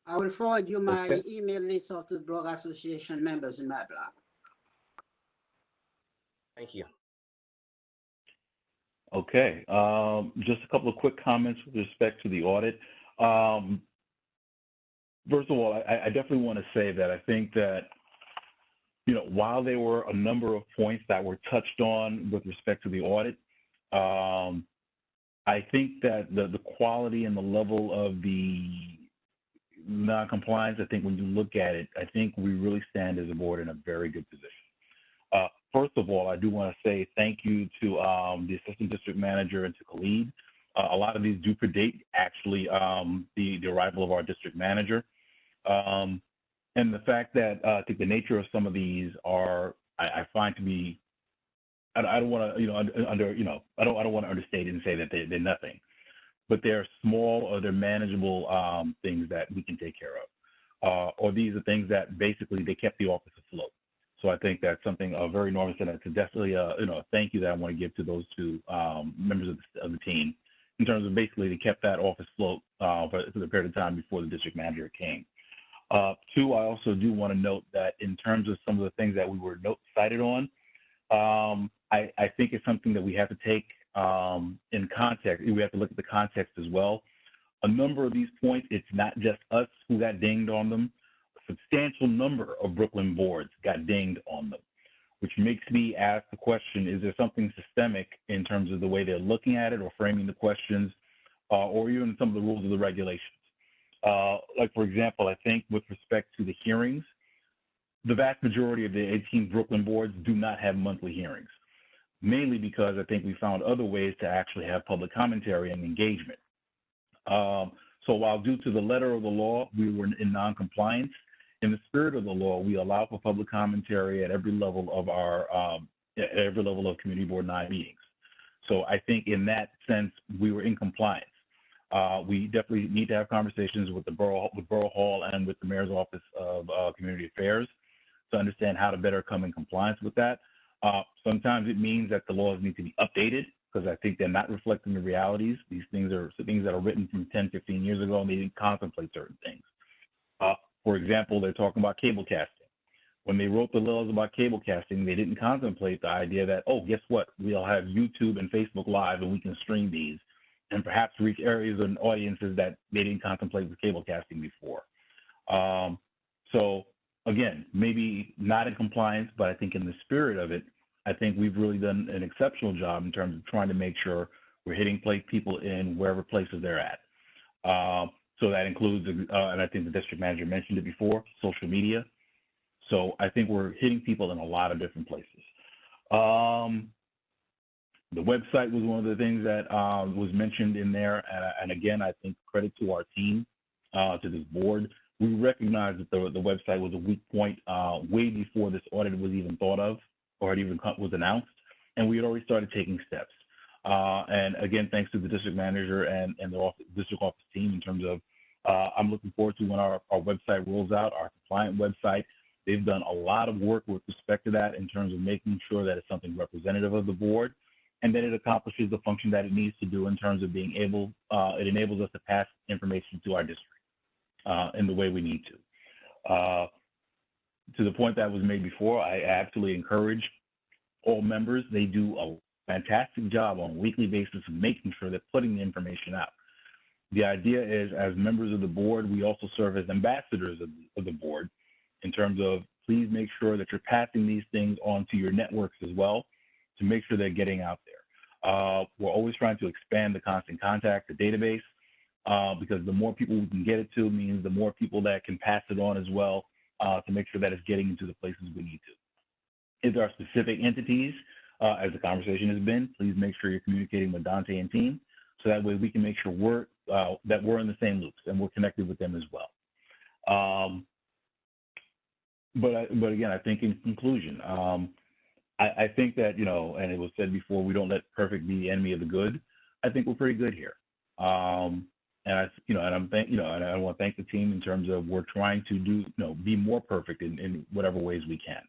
I will forward you my email list of the block association members in my blog. Thank you. Okay, just a couple of quick comments with respect to the audit. First of all, I definitely want to say that I think that, while there were a number of points that were touched on with respect to the audit, I think that the quality and the level of the non-compliance, I think when you look at it, I think we really stand as a board in a very good position. First of all, I do want to say thank you to the assistant district manager and to Khalid. A lot of these do predate actually the arrival of our district manager. And the fact that I think the nature of some of these are, I find to be, I don't want to, I don't want to understate it and say that they're nothing, but they're small or they're manageable things that we can take care of. Or these are things that basically they kept the office afloat. So I think that's something very enormous, and it's definitely a thank you that I want to give to those two members of the team in terms of basically they kept that office afloat for the period of time before the district manager came. Two, I also do want to note that in terms of some of the things that we were cited on, I think it's something that we have to take in context. We have to look at the context as well. A number of these points, it's not just us who got dinged on them. A substantial number of Brooklyn boards got dinged on them, which makes me ask the question, is there something systemic in terms of the way they're looking at it or framing the questions, or even some of the rules of the regulations? Like, for example, I think with respect to the hearings, the vast majority of the 18 Brooklyn boards do not have monthly hearings, mainly because I think we found other ways to actually have public commentary and engagement. So while due to the letter of the law, we were in non-compliance, in the spirit of the law, we allow for public commentary at every level of our, at every level of community board 9 meetings. So I think in that sense, we were in compliance. We definitely need to have conversations with Borough Hall and with the Mayor's Office of Community Affairs to understand how to better come in compliance with that. Sometimes it means that the laws need to be updated because I think they're not reflecting the realities. These things are things that are written from 10, 15 years ago, and they didn't contemplate certain things. For example, they're talking about cable casting. When they wrote the laws about cable casting, they didn't contemplate the idea that, oh, guess what? We'll have YouTube and Facebook Live, and we can stream these, and perhaps reach areas and audiences that they didn't contemplate with cable casting before. So again, maybe not in compliance, but I think in the spirit of it, I think we've really done an exceptional job in terms of trying to make sure we're hitting people in wherever places they're at. So that includes, and I think the district manager mentioned it before, social media. So I think we're hitting people in a lot of different places. The website was one of the things that was mentioned in there. And again, I think credit to our team, to this board. We recognized that the website was a weak point way before this audit was even thought of or it even was announced. And we had already started taking steps. And again, thanks to the district manager and the district office team in terms of, I'm looking forward to when our website rolls out, our compliant website. They've done a lot of work with respect to that in terms of making sure that it's something representative of the board and that it accomplishes the function that it needs to do in terms of being able, it enables us to pass information to our district in the way we need to. To the point that was made before, I absolutely encourage all members. They do a fantastic job on a weekly basis of making sure they're putting the information out. The idea is, as members of the board, we also serve as ambassadors of the board in terms of please make sure that you're passing these things on to your networks as well to make sure they're getting out there. We're always trying to expand the constant contact, the database, because the more people we can get it to means the more people that can pass it on as well to make sure that it's getting into the places we need to. If there are specific entities, as the conversation has been, please make sure you're communicating with Dante and team so that way we can make sure that we're in the same loops and we're connected with them as well. But again, I think in conclusion, I think that, you know, and it was said before, we don't let perfect be the enemy of the good. I think we're pretty good here. And I want to thank the team in terms of we're trying to do, you know, be more perfect in whatever ways we can,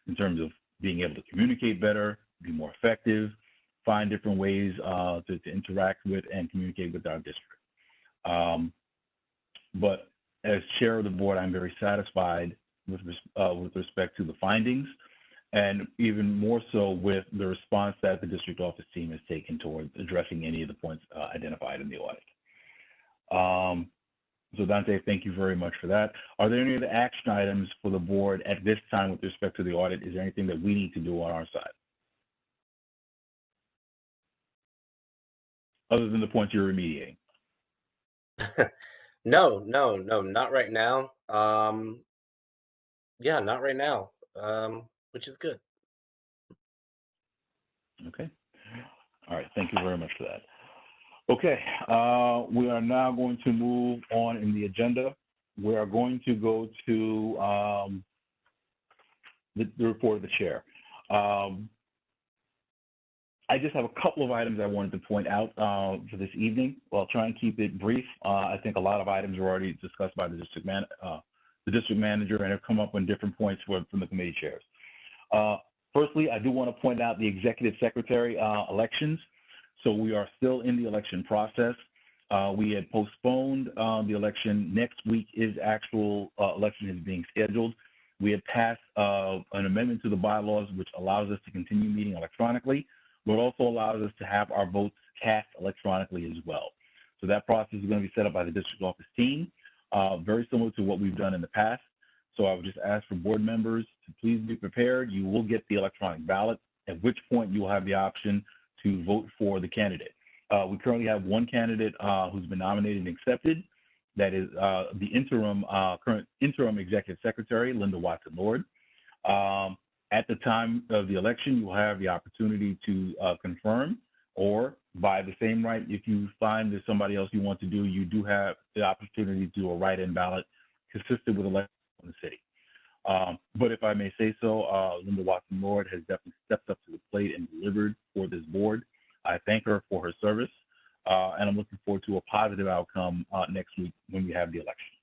in terms of being able to communicate better, be more effective, find different ways to interact with and communicate with our district. But as chair of the board, I'm very satisfied with respect to the findings, and even more so with the response that the district office team has taken towards addressing any of the points identified in the audit. So Dante, thank you very much for that. Are there any other action items for the board at this time with respect to the audit? Is there anything that we need to do on our side? Other than the points you're remediating? No, not right now. Yeah, not right now, which is good. Okay. All right. Thank you very much for that. Okay. We are now going to move on in the agenda. We are going to go to the report of the chair. I just have a couple of items I wanted to point out for this evening. Well, I'll try and keep it brief. I think a lot of items were already discussed by the district manager and have come up on different points from the committee chairs. Firstly, I do want to point out the executive secretary elections. So we are still in the election process. We had postponed the election. Next week is actual election is being scheduled. We had passed an amendment to the bylaws, which allows us to continue meeting electronically, but also allows us to have our votes cast electronically as well. So that process is going to be set up by the district office team, very similar to what we've done in the past. So I would just ask for board members to please be prepared. You will get the electronic ballot, at which point you will have the option to vote for the candidate. We currently have one candidate who's been nominated and accepted. That is the current interim executive secretary, Linda Watson-Lord. At the time of the election, you will have the opportunity to confirm, or by the same right, if you find there's somebody else you want to do, you do have the opportunity to do a write-in ballot consistent with election in the city. But if I may say so, Linda Watson-Lord has definitely stepped up to the plate and delivered for this board. I thank her for her service, and I'm looking forward to a positive outcome next week when we have the election.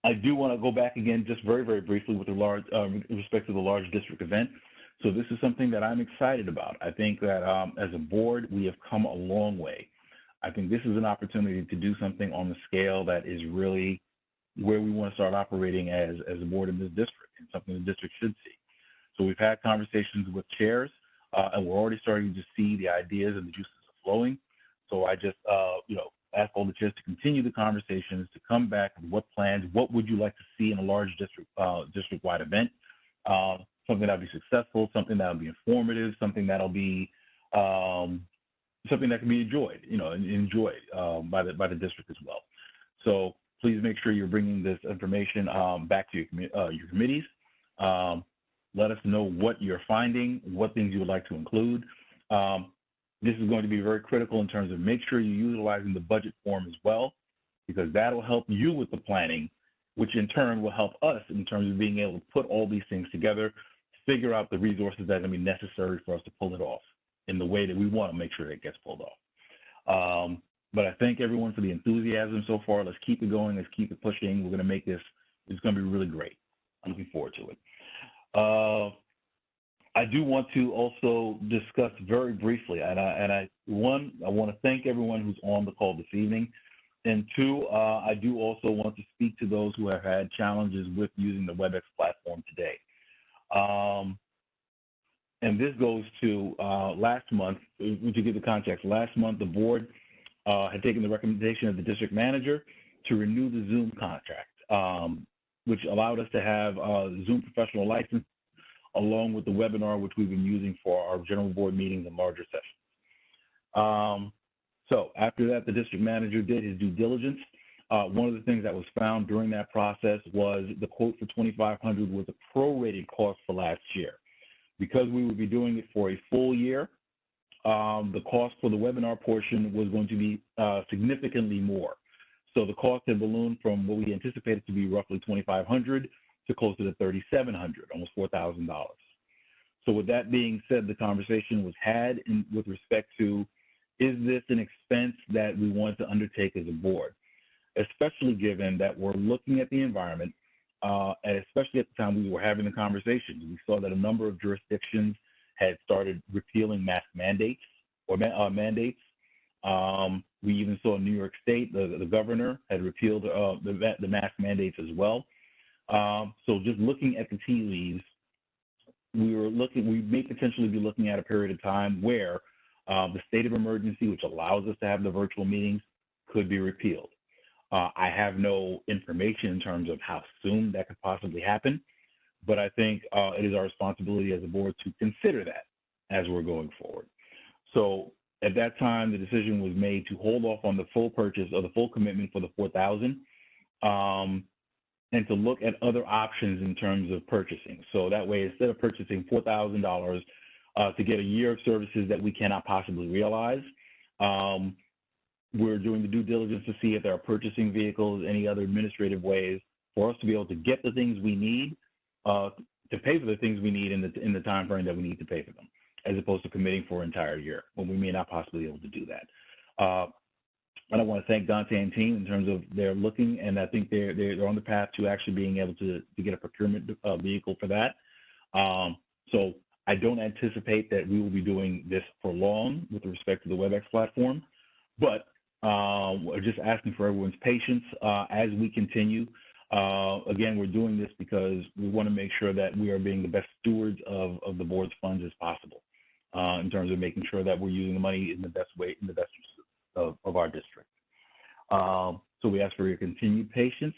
I do want to go back again just very, very briefly with respect to the large district event. So this is something that I'm excited about. I think that as a board, we have come a long way. I think this is an opportunity to do something on the scale that is really where we want to start operating as a board in this district, and something the district should see. So we've had conversations with chairs, and we're already starting to see the ideas and the juices flowing. So I just, ask all the chairs to continue the conversations, to come back with what plans, what would you like to see in a large district-wide event, something that'll be successful, something that'll be informative, something that'll be something that can be enjoyed, by the district as well. So please make sure you're bringing this information back to your committees. Let us know what you're finding, what things you would like to include. This is going to be very critical in terms of make sure you're utilizing the budget form as well, because that'll help you with the planning, which in turn will help us in terms of being able to put all these things together, figure out the resources that are going to be necessary for us to pull it off in the way that we want to make sure it gets pulled off. But I thank everyone for the enthusiasm so far. Let's keep it going. Let's keep it pushing. We're going to make this, it's going to be really great. I'm looking forward to it. I do want to also discuss very briefly, I want to thank everyone who's on the call this evening. And two, I do also want to speak to those who have had challenges with using the WebEx platform today. And this goes to last month, to give the context. Last month, the board had taken the recommendation of the district manager to renew the Zoom contract, which allowed us to have Zoom professional license along with the webinar, which we've been using for our general board meetings and larger sessions. So after that, the district manager did his due diligence. One of the things that was found during that process was the quote for $2,500 was a prorated cost for last year. Because we would be doing it for a full year, the cost for the webinar portion was going to be significantly more. So the cost had ballooned from what we anticipated to be roughly $2,500 to closer to $3,700, almost $4,000. So with that being said, the conversation was had with respect to, is this an expense that we want to undertake as a board? Especially given that we're looking at the environment, and especially at the time we were having the conversations, we saw that a number of jurisdictions had started repealing mask mandates or mandates. We even saw New York State, the governor had repealed the mask mandates as well. So just looking at the tea leaves, we may potentially be looking at a period of time where the state of emergency, which allows us to have the virtual meetings, could be repealed. I have no information in terms of how soon that could possibly happen, but I think it is our responsibility as a board to consider that as we're going forward. So at that time, the decision was made to hold off on the full purchase or the full commitment for the $4,000, and to look at other options in terms of purchasing. So that way, instead of purchasing $4,000 to get a year of services that we cannot possibly realize, we're doing the due diligence to see if there are purchasing vehicles, any other administrative ways for us to be able to get the things we need, to pay for the things we need in the time frame that we need to pay for them, as opposed to committing for an entire year when we may not possibly be able to do that. And I want to thank Dante and team in terms of they're looking, and I think they're on the path to actually being able to get a procurement vehicle for that. So I don't anticipate that we will be doing this for long with respect to the WebEx platform, but we're just asking for everyone's patience as we continue. Again, we're doing this because we want to make sure that we are being the best stewards of the board's funds as possible in terms of making sure that we're using the money in the best way, in the best use of our district. So we ask for your continued patience.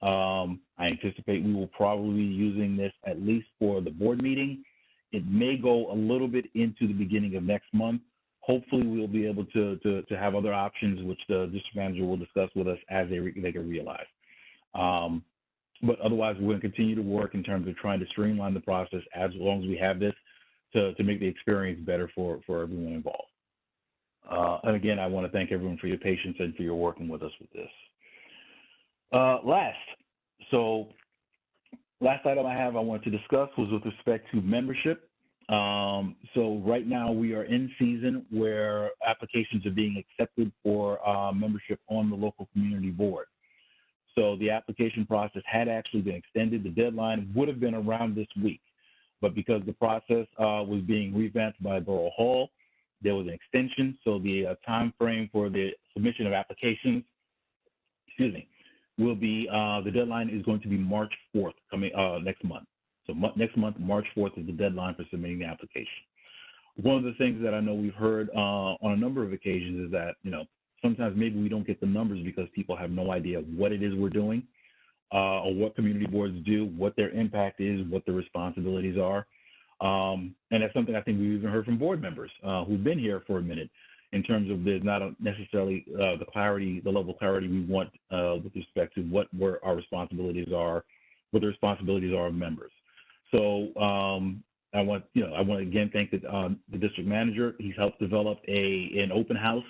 I anticipate we will probably be using this at least for the board meeting. It may go a little bit into the beginning of next month. Hopefully we'll be able to have other options, which the district manager will discuss with us as they can realize. But otherwise, we're going to continue to work in terms of trying to streamline the process as long as we have this to make the experience better for everyone involved. And again, I want to thank everyone for your patience and for your working with us with this. Last item I want to discuss was with respect to membership. So right now we are in season where applications are being accepted for membership on the local community board. So the application process had actually been extended. The deadline would have been around this week, but because the process was being revamped by Borough Hall, there was an extension. So the time frame for the submission of applications, excuse me, will be, the deadline is going to be March 4th, coming next month. So next month, March 4th is the deadline for submitting the application. One of the things that I know we've heard on a number of occasions is that, you know, sometimes maybe we don't get the numbers because people have no idea what it is we're doing, or what community boards do, what their impact is, what their responsibilities are. And that's something I think we've even heard from board members who've been here for a minute, in terms of there's not necessarily the clarity, the level of clarity we want with respect to what our responsibilities are, what the responsibilities are of members. So I want to again thank the district manager. He's helped develop an open house,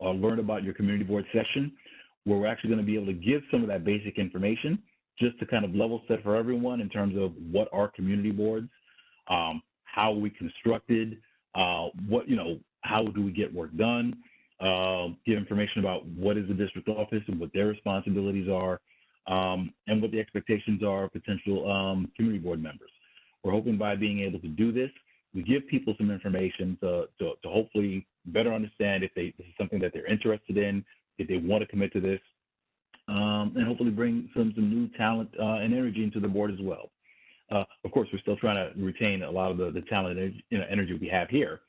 learn about your community board session, where we're actually going to be able to give some of that basic information just to kind of level set for everyone in terms of what are community boards, how we constructed, how do we get work done, give information about what is the district office and what their responsibilities are, and what the expectations are of potential community board members. We're hoping by being able to do this, we give people some information to hopefully better understand if this is something that they're interested in, if they want to commit to this, and hopefully bring some new talent and energy into the board as well. Of course, we're still trying to retain a lot of the talent and energy we have here,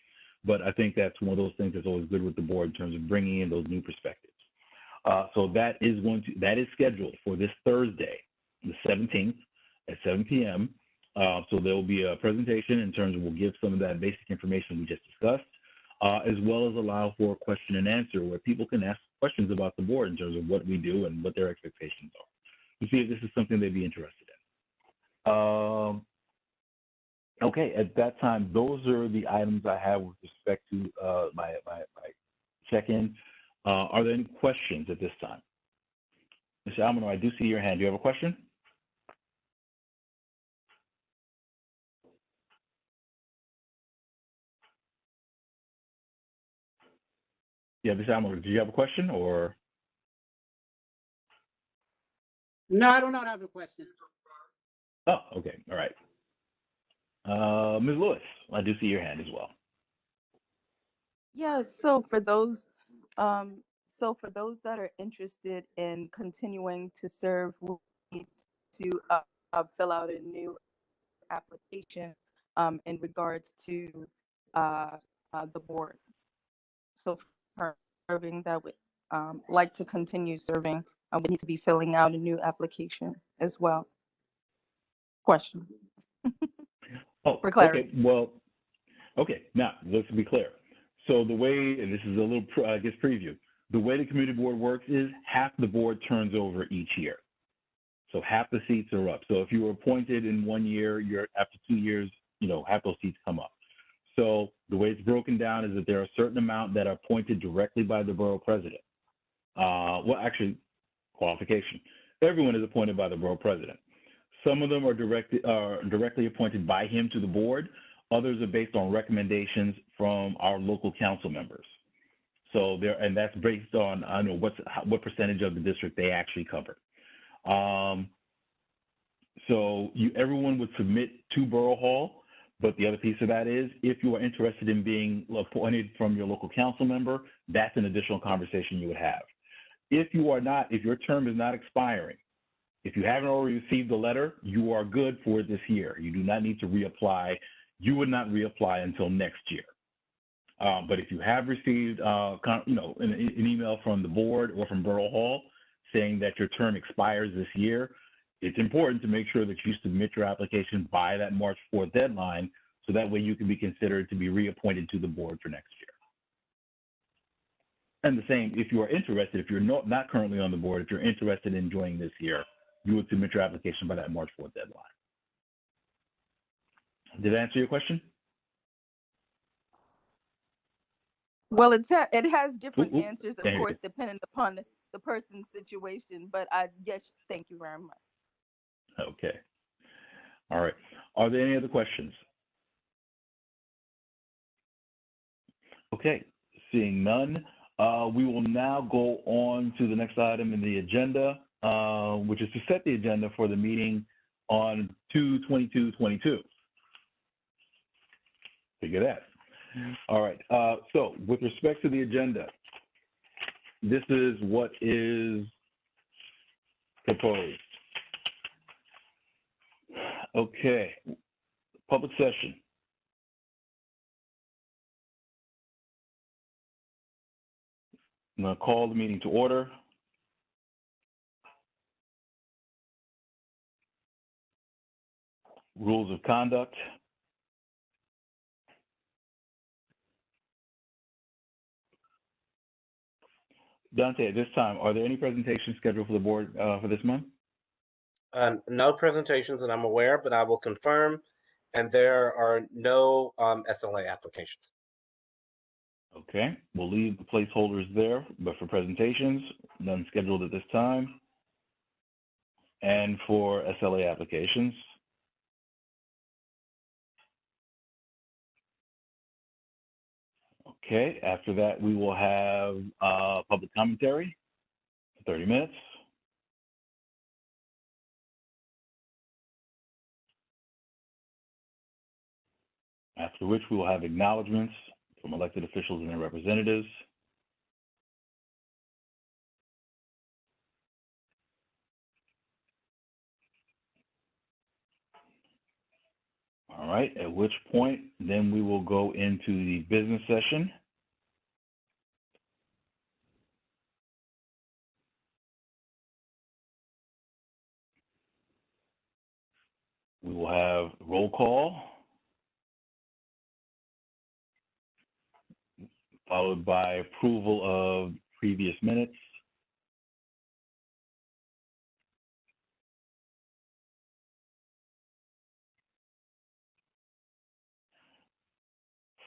but I think that's one of those things that's always good with the board in terms of bringing in those new perspectives. So that is scheduled for this Thursday, the 17th at 7 p.m. So there will be a presentation in terms of, we'll give some of that basic information we just discussed, as well as allow for a question and answer where people can ask questions about the board in terms of what we do and what their expectations are, to see if this is something they'd be interested in. Okay, at that time, those are the items I have with respect to my check-in. Are there any questions at this time? Mr. Almano, I do see your hand. Do you have a question? Yeah, Mr. Almano, do you have a question or? No, I do not have a question. Oh, okay, all right. Ms. Lewis, I do see your hand as well. Yeah, so for those that are interested in continuing to serve, we need to fill out a new application in regards to the board. So for serving that would like to continue serving, we need to be filling out a new application as well. Question. Oh, For clarity. okay, well, okay, now let's be clear. So the way, and this is a little, preview, the way the community board works is half the board turns over each year. So half the seats are up. So if you were appointed in 1 year, after 2 years, half those seats come up. So the way it's broken down is that there are a certain amount that are appointed directly by the borough president. Well, actually, qualification. Everyone is appointed by the borough president. Some of them are directly appointed by him to the board. Others are based on recommendations from our local council members. So and that's based on what percentage of the district they actually cover. So everyone would submit to Borough Hall, but the other piece of that is, if you are interested in being appointed from your local council member, that's an additional conversation you would have. If you are not, if your term is not expiring, if you haven't already received the letter, you are good for this year. You do not need to reapply. You would not reapply until next year. But if you have received, an email from the board or from Borough Hall saying that your term expires this year, it's important to make sure that you submit your application by that March 4th deadline, so that way you can be considered to be reappointed to the board for next year. And the same, if you are interested, if you're not currently on the board, if you're interested in joining this year, you would submit your application by that March 4th deadline. Did I answer your question? Well, it has different answers, of Thank you. course, depending upon the person's situation. But yes, thank you very much. Okay. All right. Are there any other questions? Okay, seeing none, we will now go on to the next item in the agenda, which is to set the agenda for the meeting on 2/22/22. Figure that. All right, so with respect to the agenda, this is what is proposed. Okay, public session. I'm going to call the meeting to order. Rules of conduct. Dante, at this time, are there any presentations scheduled for the board for this month? No presentations that I'm aware, but I will confirm, and there are no SLA applications. Okay, we'll leave the placeholders there, but for presentations, none scheduled at this time. And for SLA applications, okay, after that, we will have public commentary, 30 minutes. After which we will have acknowledgements from elected officials and their representatives. All right, at which point, then we will go into the business session. We will have roll call, followed by approval of previous minutes.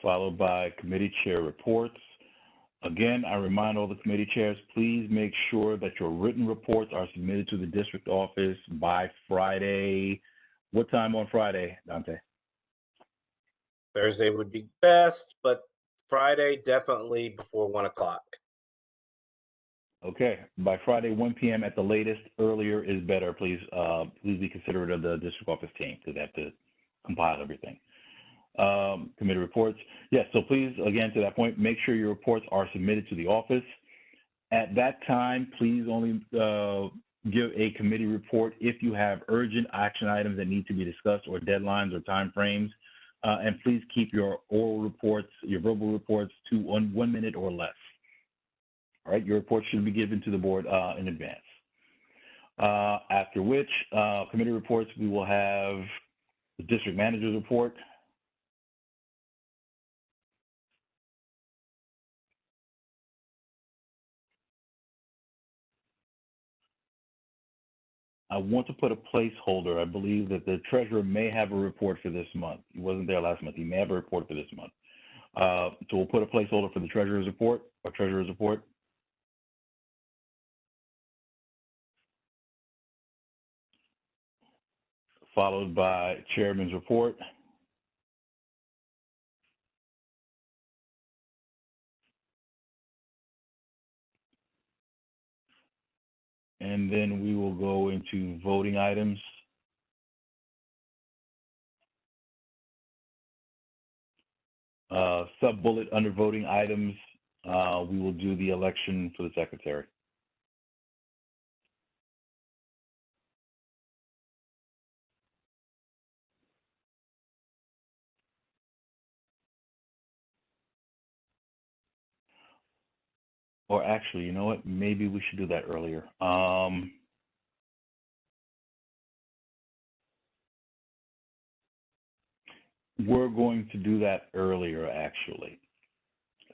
Followed by committee chair reports. Again, I remind all the committee chairs, please make sure that your written reports are submitted to the district office by Friday. What time on Friday, Dante? Thursday would be best, but Friday definitely before 1 o'clock. Okay, by Friday, 1 p.m. at the latest. Earlier is better. Please, please be considerate of the district office team because they have to compile everything. Committee reports. Yes, so please, again, to that point, make sure your reports are submitted to the office. At that time, please only give a committee report if you have urgent action items that need to be discussed or deadlines or time frames. And please keep your oral reports, your verbal reports to 1 minute or less. All right, your report should be given to the board in advance. After which, committee reports, we will have the district manager's report. I want to put a placeholder. I believe that the treasurer may have a report for this month. He wasn't there last month. He may have a report for this month. So we'll put a placeholder for the treasurer's report or treasurer's report. Followed by chairman's report. And then we will go into voting items. Sub-bullet under voting items, we will do the election for the secretary. Or actually, you know what? Maybe we should do that earlier. We're going to do that earlier, actually.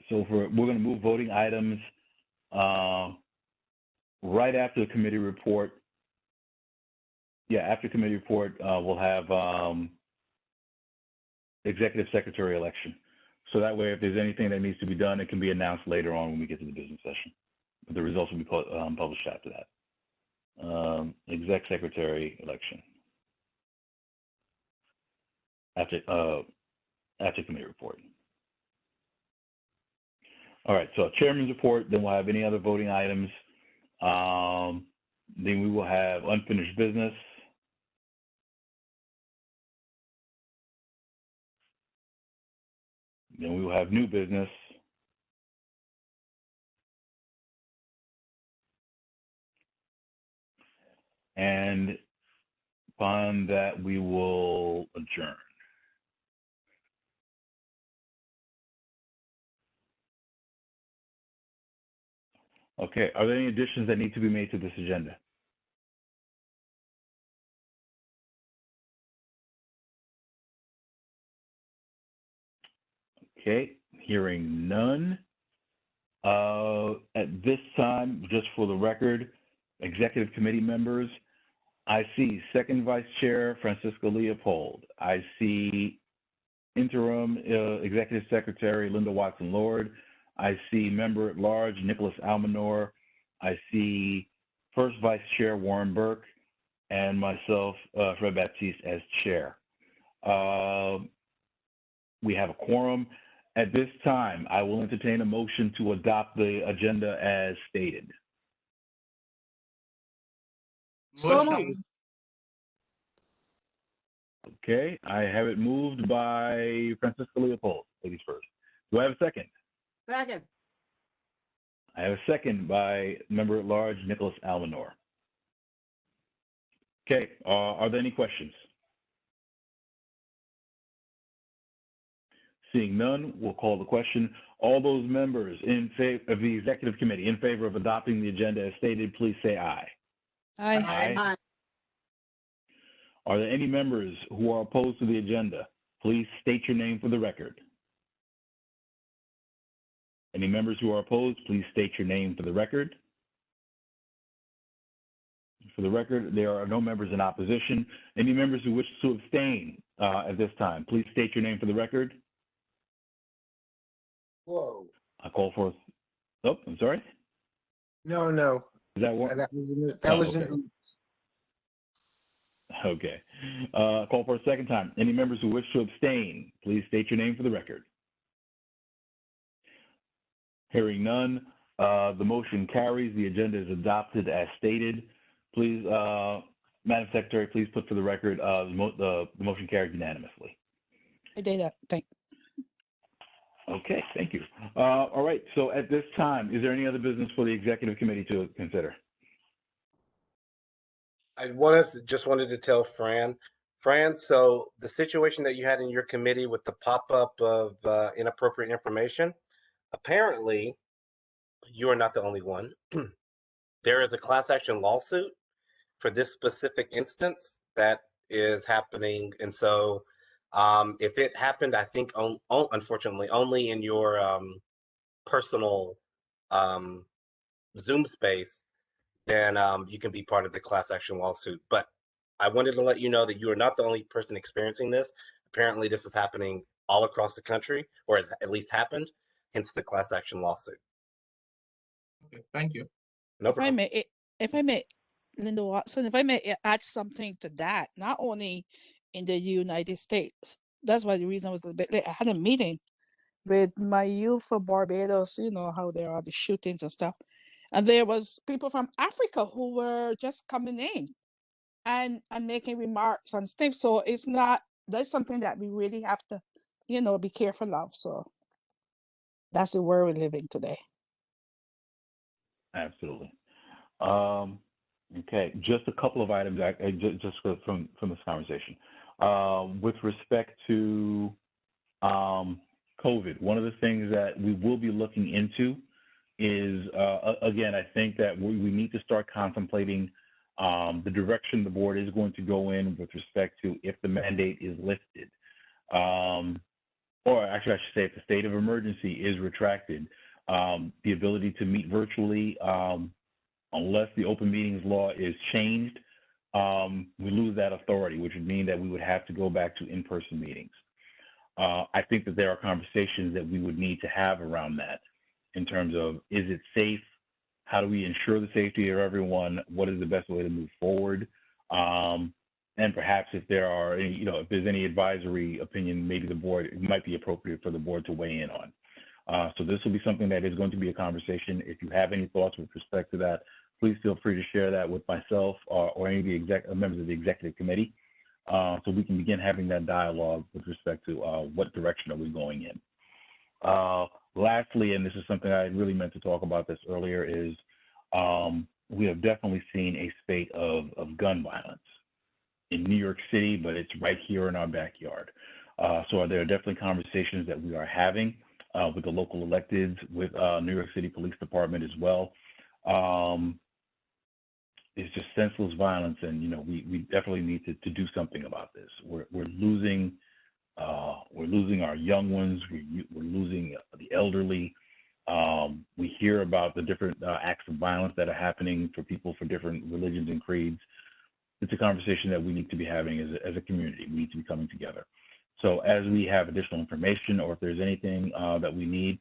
So we're going to move voting items right after the committee report. Yeah, after committee report, we'll have executive secretary election. So that way, if there's anything that needs to be done, it can be announced later on when we get to the business session. But the results will be published after that. Exec secretary election. After committee report. All right, so chairman's report, then we'll have any other voting items. Then we will have unfinished business. Then we will have new business. And upon that, we will adjourn. Okay, are there any additions that need to be made to this agenda? Okay, hearing none. At this time, just for the record, executive committee members, I see Second Vice Chair Francisco Leopold. I see Interim Executive Secretary Linda Watson-Lord. I see Member at Large Nicholas Almanor. I see First Vice Chair Warren Burke, and myself, Fred Baptiste, as Chair. We have a quorum. At this time, I will entertain a motion to adopt the agenda as stated. Motion. Okay, I have it moved by Francisco Leopold, ladies first. Do I have a second? Second. I have a second by Member at Large Nicholas Almanor. Okay, are there any questions? Seeing none, we'll call the question. All those members in favor of the executive committee in favor of adopting the agenda as stated, please say aye. Aye. Aye. Are there any members who are opposed to the agenda? Please state your name for the record. Any members who are opposed, please state your name for the record. For the record, there are no members in opposition. Any members who wish to abstain at this time, please state your name for the record. Whoa. I call for, oh, I'm sorry. No, no. Is that one? That was okay. Okay. Call for a second time. Any members who wish to abstain, please state your name for the record. Hearing none, the motion carries. The agenda is adopted as stated. Please, Madam Secretary, please put for the record the motion carried unanimously. I did that. Thank you. Okay, thank you. All right, so at this time, is there any other business for the executive committee to consider? I just wanted to tell Fran, so the situation that you had in your committee with the pop-up of inappropriate information, apparently you are not the only one. There is a class action lawsuit for this specific instance that is happening. And so if it happened, I think, unfortunately, only in your personal Zoom space, then you can be part of the class action lawsuit. But I wanted to let you know that you are not the only person experiencing this. Apparently, this is happening all across the country, or has at least happened, hence the class action lawsuit. Okay, thank you. No problem. If I may, Linda Watson, if I may add something to that, not only in the United States, that's why the reason I was a bit late. I had a meeting with my youth for Barbados, you know, how there are the shootings and stuff. And there was people from Africa who were just coming in and making remarks and stuff. So it's not, that's something that we really have to, you know, be careful of. So that's the world we're living today. Absolutely. Okay, just a couple of items just from this conversation. With respect to COVID, one of the things that we will be looking into is, again, I think that we need to start contemplating the direction the board is going to go in with respect to if the mandate is lifted. Or actually, I should say if the state of emergency is retracted, the ability to meet virtually, unless the open meetings law is changed, we lose that authority, which would mean that we would have to go back to in-person meetings. I think that there are conversations that we would need to have around that in terms of, is it safe? How do we ensure the safety of everyone? What is the best way to move forward? And perhaps if there are any, if there's any advisory opinion, maybe the board, it might be appropriate for the board to weigh in on. So this will be something that is going to be a conversation. If you have any thoughts with respect to that, please feel free to share that with myself or any of the members of the executive committee, so we can begin having that dialogue with respect to what direction are we going in. Lastly, and this is something I really meant to talk about this earlier, is we have definitely seen a spate of gun violence in New York City, but it's right here in our backyard. So there are definitely conversations that we are having with the local electeds, with New York City Police Department as well. It's just senseless violence, and we definitely need to do something about this. We're losing our young ones. We're losing the elderly. We hear about the different acts of violence that are happening for people for different religions and creeds. It's a conversation that we need to be having as a community. We need to be coming together. So as we have additional information, or if there's anything that we need,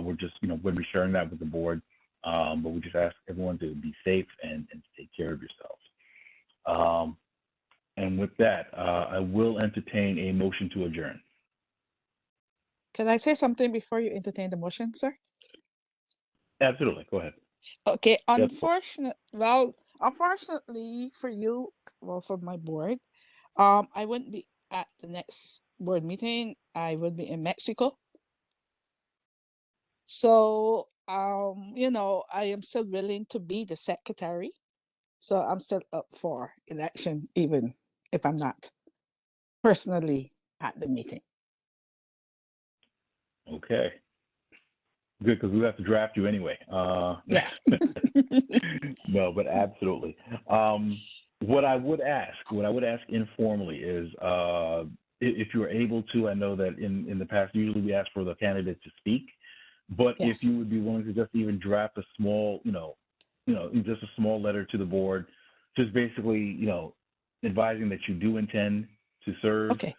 we're just we'll be sharing that with the board. But we just ask everyone to be safe and take care of yourselves. And with that, I will entertain a motion to adjourn. Can I say something before you entertain the motion, sir? Absolutely, go ahead. Okay, Yes. unfortunately for you, well, for my board, I wouldn't be at the next board meeting. I would be in Mexico. So, I am still willing to be the secretary. So I'm still up for election, even if I'm not personally at the meeting. Okay. Good, because we have to draft you anyway. Yeah. No, but absolutely. What I would ask informally is if you're able to, I know that in the past, usually we ask for the candidate to speak, but Yes. if you would be willing to just even draft a small, just a small letter to the board, just basically, advising that you do intend to serve, Okay.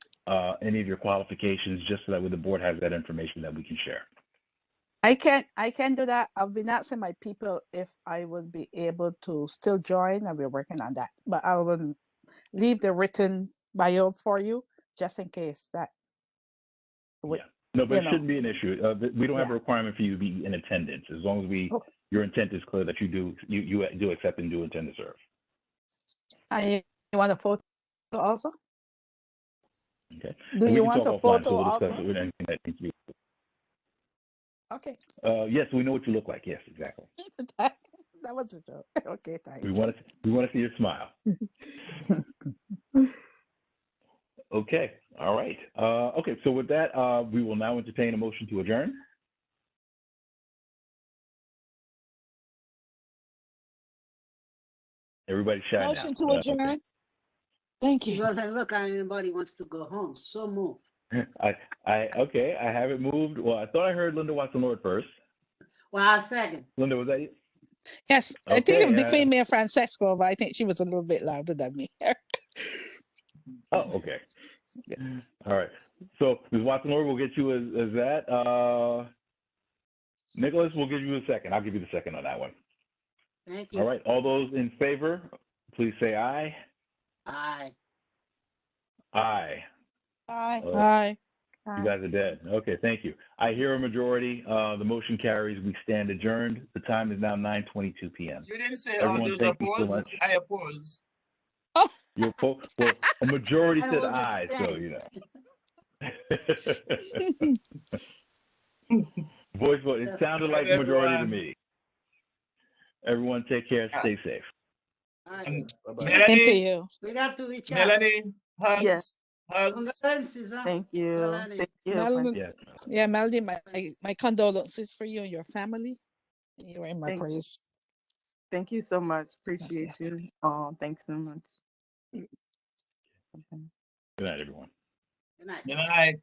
any of your qualifications, just so that the board has that information that we can share. I can do that. I've been asking my people if I would be able to still join, and we're working on that. But I will leave the written bio for you, just in case that would, Yeah. No, but it shouldn't be an issue. We don't have a Yeah. requirement for you to be in attendance, as long as your intent is clear that you do accept and do intend to serve. You want a photo also? Okay. Do And we you can want talk a offline, photo so we'll discuss also? it with anything that needs to be. Okay. Yes, we know what you look like. Yes, exactly. That was a joke. Okay, thanks. We want to see your smile. Okay. All right. Okay. So with that, we will now entertain a motion to adjourn. Everybody shout now. Motion to adjourn. Thank It you. doesn't look like anybody wants to go home. So move. Okay. I have it moved. Well, I thought I heard Linda Watson-Lord first. Well, I'll second. Linda, was that you? Yes, I think Okay, it was between me and Francesco, but I think she was a little bit louder than me. Oh, okay. All right. So Ms. Watson-Lord, we'll get you as that. Nicholas, we'll give you a second. I'll give you the second on that one. Thank you. All right. All those in favor, please say aye. Aye. Aye. Aye. Oh, Aye. you guys are dead. Okay, thank you. I hear a majority. The motion carries. We stand adjourned. The time is now 9:22 p.m. You didn't say all Everyone, those thank you so opposed. much. I oppose. Well, a majority And it said was a aye, so stand. Voice vote. It sounded like a majority to me. Everyone, take care. Stay safe. All right. And Bye-bye. Same to Melanie, you. We got to reach out. Melanie, hugs, Yes. hugs. Condolences, huh? Thank you. Melanie. Thank you. Melody, Yes. yeah, Melody, my condolences for you and your family. You are in my Thank- prayers. Thank you so much. Appreciate you. Thanks so much. Good night, everyone. Good night. Good night.